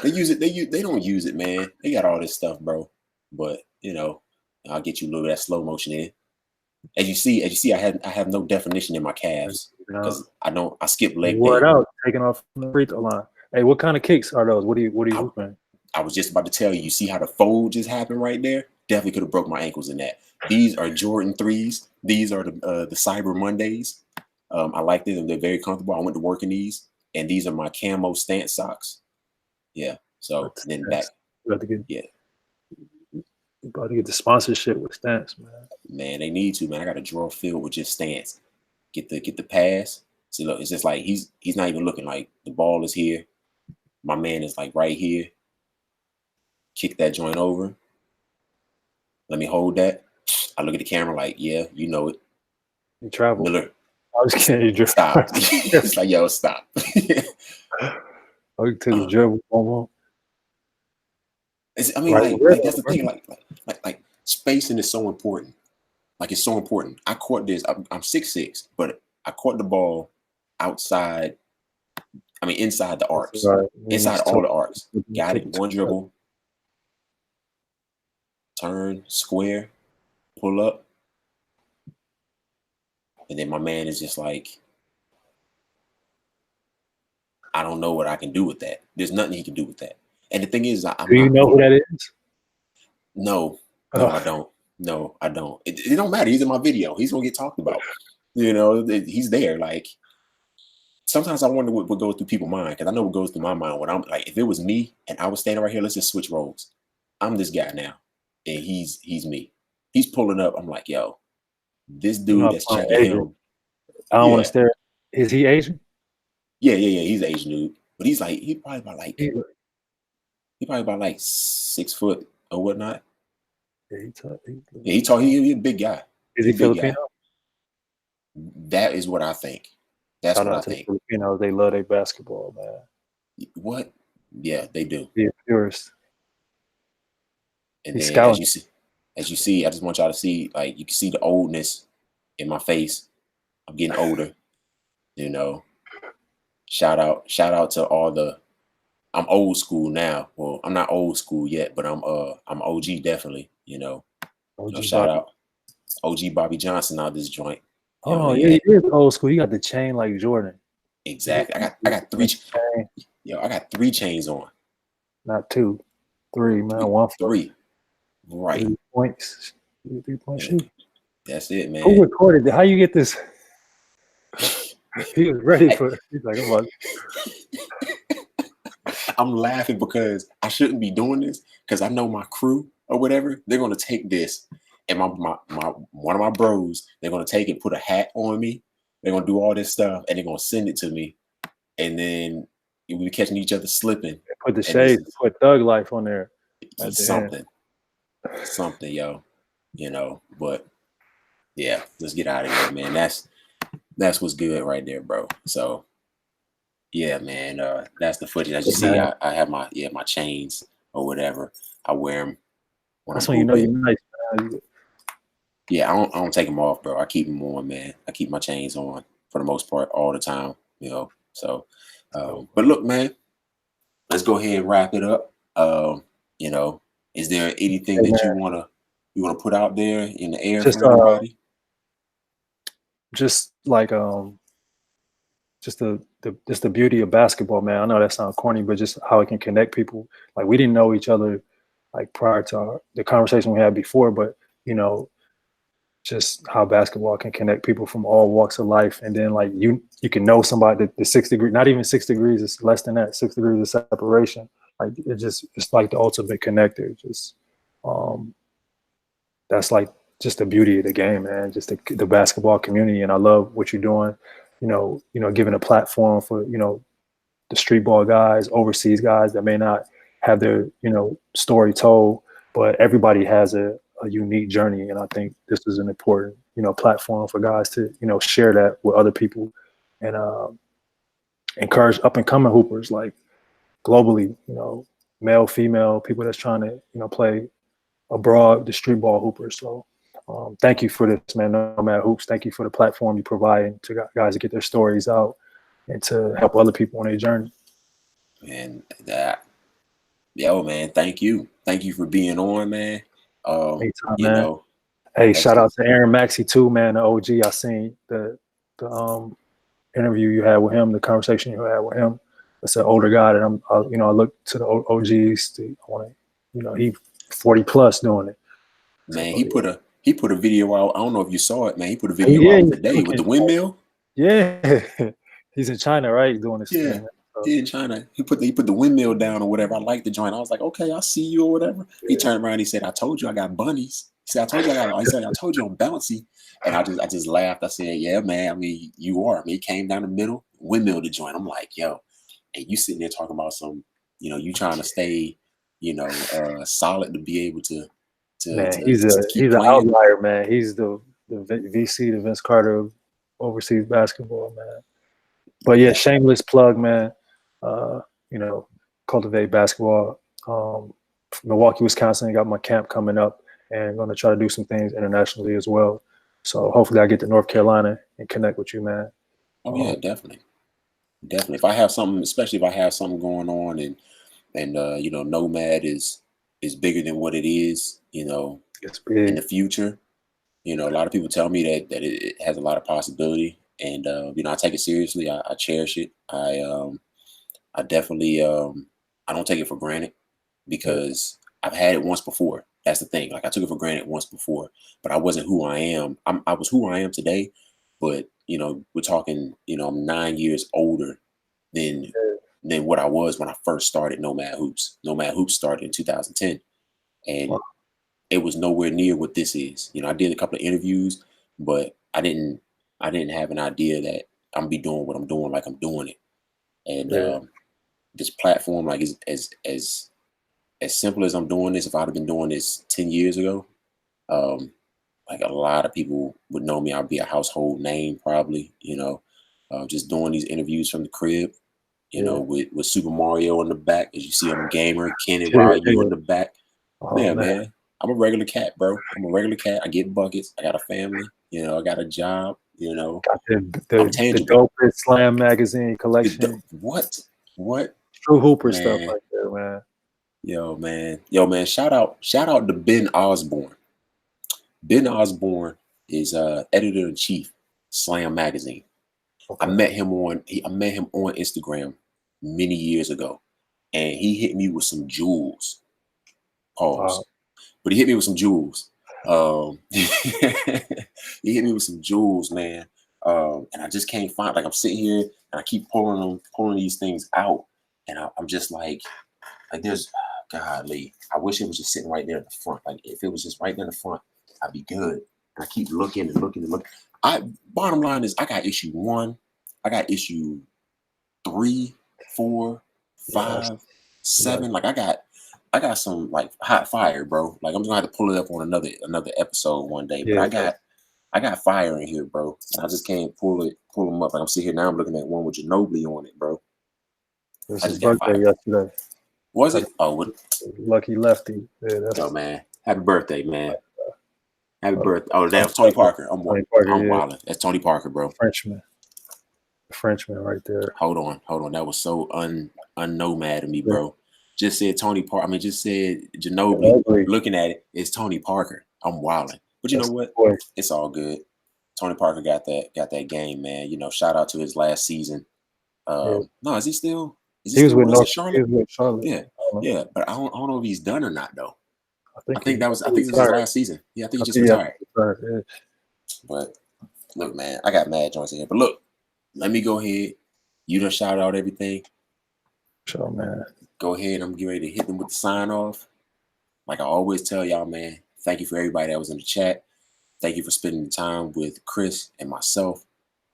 They use it. They don't use it, man. They got all this stuff, bro. But I'll get you a little of that slow motion in. As you see, I have no definition in my calves because I skip leg day. Wore it out, taking off from the free throw line. Hey, what kind of kicks are those? What are you hooping? I was just about to tell you. You see how the fold just happened right there? Definitely could have broke my ankles in that. These are Jordan 3s. These are the Cyber Mondays. I like them. They're very comfortable. I went to work in these, and these are my camo stance socks. Yeah. So then back. About to get the sponsorship with Stance, man. Man, they need to, man. I got a drawer filled with just Stance. Get the pass. See, look, it's just like he's not even looking. Like the ball is here. My man is like right here. Kick that joint over. Let me hold that. I look at the camera like, yeah, you know it. You travel. Miller. I was kidding. You stop. It's like, yo, stop. I took the dribble. I mean, like that's the thing. Like spacing is so important. Like it's so important. I caught this. I'm 6'6", but I caught the ball outside. I mean, inside the arcs. Right. Inside all the arcs. Got it. One dribble. Turn, square, pull up. And then my man is just like, I don't know what I can do with that. There's nothing he can do with that. And the thing is, do you know who that is? No, I don't. No, I don't. It don't matter. He's in my video. He's gonna get talked about. He's there. Like sometimes I wonder what goes through people's mind because I know what goes through my mind when I'm like, if it was me and I was standing right here, let's just switch roles. I'm this guy now, and he's me. He's pulling up. I'm like, yo, this dude that's checking him. I don't want to stare. Is he Asian? Yeah. He's an Asian dude, but he's probably about like 6 foot or whatnot. Yeah, he's a big guy. Is he Filipino? That is what I think. That's what I think. Filipinos, they love their basketball, man. What? Yeah, they do. Yeah, purist. And then as you see, I just want y'all to see, like, you can see the oldness in my face. I'm getting older, shout out to all the. I'm old school now. Well, I'm not old school yet, but I'm OG definitely. OG Shout Bobby. out OG Bobby Johnson out this joint. Oh yeah, Yeah, he is old school. He got the chain like Jordan. exactly. I got three. I got 3 chains on. Not 2, 3, man. 1 for 3. Right. 3 points. 3-point shoot. That's it, man. Who recorded it? How you get this? He was ready for it. He's like, I'm laughing because I shouldn't be doing this because I know my crew or whatever, they're gonna take this. And my one of my bros, they're gonna take it, put a hat on me, they're gonna do all this stuff, and they're gonna send it to me. And then we be catching each other slipping. Put the shades, put Thug Life on there. Something, yo. But yeah, let's get out of here, man. That's what's good right there, bro. So yeah, man. That's the footage. As you see, I have my chains or whatever. I wear them. That's when you know you're nice, man. Yeah, I don't take them off, bro. I keep them on, man. I keep my chains on for the most part all the time, So, but look, man, let's go ahead and wrap it up. Is there anything that you wanna put out there in the air for everybody? Just like just the beauty of basketball, man. I know that sounds corny, but just how it can connect people. Like we didn't know each other like prior to the conversation we had before, but just how basketball can connect people from all walks of life. And then like you can know somebody the 6 degrees, not even 6 degrees, it's less than that, 6 degrees of separation. Like it's like the ultimate connector. Just that's like just the beauty of the game, man. Just the basketball community. And I love what you're doing, giving a platform for, the street ball guys, overseas guys that may not have their, story told, but everybody has a unique journey. And I think this is an important, platform for guys to, share that with other people and encourage up and coming hoopers, like globally, male, female, people that's trying to, play abroad, the street ball hoopers. So thank you for this, man. NoMadHoops. Thank you for the platform you provide to guys to get their stories out and to help other people on their journey. Man, man, thank you. Thank you for being on, man. Anytime, man. Hey, shout out to Aaron Maxey too, man, the OG. I seen the interview you had with him, the conversation you had with him. It's an older guy that I look to the OGs. He 40 plus doing it. Man, so, he put a video out. I don't know if you saw it, man. He put a video out today with the windmill. Yeah, he's in China, right? Doing this. Yeah, thing, so. Yeah, in China. He put the windmill down or whatever. I like the joint. I was like, okay, I see you or whatever. Yeah. He turned around. He said, "I told you I got bunnies." He said, "I told you I'm bouncy." And I just laughed. I said, "Yeah, man. I mean, you are." I mean, he came down the middle, windmill the joint. I'm like, yo, and you sitting there talking about some, you trying to stay, solid to be able to. Man, he's an outlier, man. He's the VC, the Vince Carter of overseas basketball, man. But yeah, shameless plug, man. Cultivate basketball. Milwaukee, Wisconsin, got my camp coming up, and I'm gonna try to do some things internationally as well. So hopefully, I get to North Carolina and connect with you, man. Oh yeah, definitely. If I have something, especially if I have something going on, and Nomad is bigger than what it is, it's big. In the future. A lot of people tell me that it has a lot of possibility, and I take it seriously. I cherish it. I definitely I don't take it for granted because I've had it once before. That's the thing. Like I took it for granted once before, but I wasn't who I am. I was who I am today, but we're talking. I'm 9 years older than what I was when I first started NoMadHoops. NoMadHoops started in 2010, and it was nowhere near what this is. I did a couple of interviews, but I didn't have an idea that I'm gonna be doing what I'm doing like I'm doing it. And this platform, like as simple as I'm doing this, if I'd have been doing this 10 years ago, like a lot of people would know me. I'd be a household name probably, just doing these interviews from the crib, with Super Mario in the back. As you see, I'm a gamer, Ken and Ryu in the back. Yeah, man. I'm a regular cat, bro. I'm a regular cat. I get buckets. I got a family. I got a job. You know, Got I'm the tangible. dopest Slam magazine collection. What? True Hooper stuff Man. right there, man. Yo, man. Shout out to Ben Osborne. Ben Osborne is editor in chief, Slam magazine. Okay. I met him on Instagram many years ago, and he hit me with some jewels. Pause. Wow. But he hit me with some jewels. He hit me with some jewels, man. And I just can't find. Like I'm sitting here and I keep pulling these things out, and I'm just like there's, godly. I wish it was just sitting right there at the front. Like if it was just right there in the front, I'd be good. And I keep looking and looking and looking. Bottom line is I got issue 1, I got issue 3, 4, 5, 7. Like I got some like hot fire, bro. Like I'm gonna have to pull it up on another episode one day. But I got fire in here, bro. And I just can't pull them up. Like I'm sitting here now, I'm looking at one with Ginobili on it, bro. It was his birthday yesterday. Was it? Oh, what? Lucky lefty. Yeah, oh man, happy birthday, man. Happy birthday. Oh, that's Tony Parker. I'm wilding. That's Tony Parker, bro. Frenchman right there. Hold on. That was so un-nomad to me, bro. Just said Tony Parker. I mean, just said Ginobili. Looking at it, it's Tony Parker. I'm wilding. But you know what? It's all good. Tony Parker got that game, man. You know, shout out to his last season. No, is he still? He was with Charlotte. He was with Charlotte. Yeah, but I don't know if he's done or not though. I think this was his last season. Yeah, I think he just retired. But look, man, I got mad joints in here. But look, let me go ahead. You done shout out everything. Sure, man. Go ahead. I'm getting ready to hit them with the sign off. Like I always tell y'all, man, thank you for everybody that was in the chat. Thank you for spending the time with Chris and myself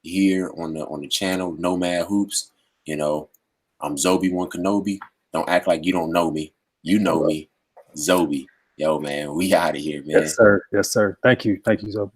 here on the channel, NoMadHoops. You know, I'm Zobeone Knobe. Don't act like you don't know me. You know me. Zobe. Yo, man, we out of here, man. Yes, sir. Thank you, Zobe.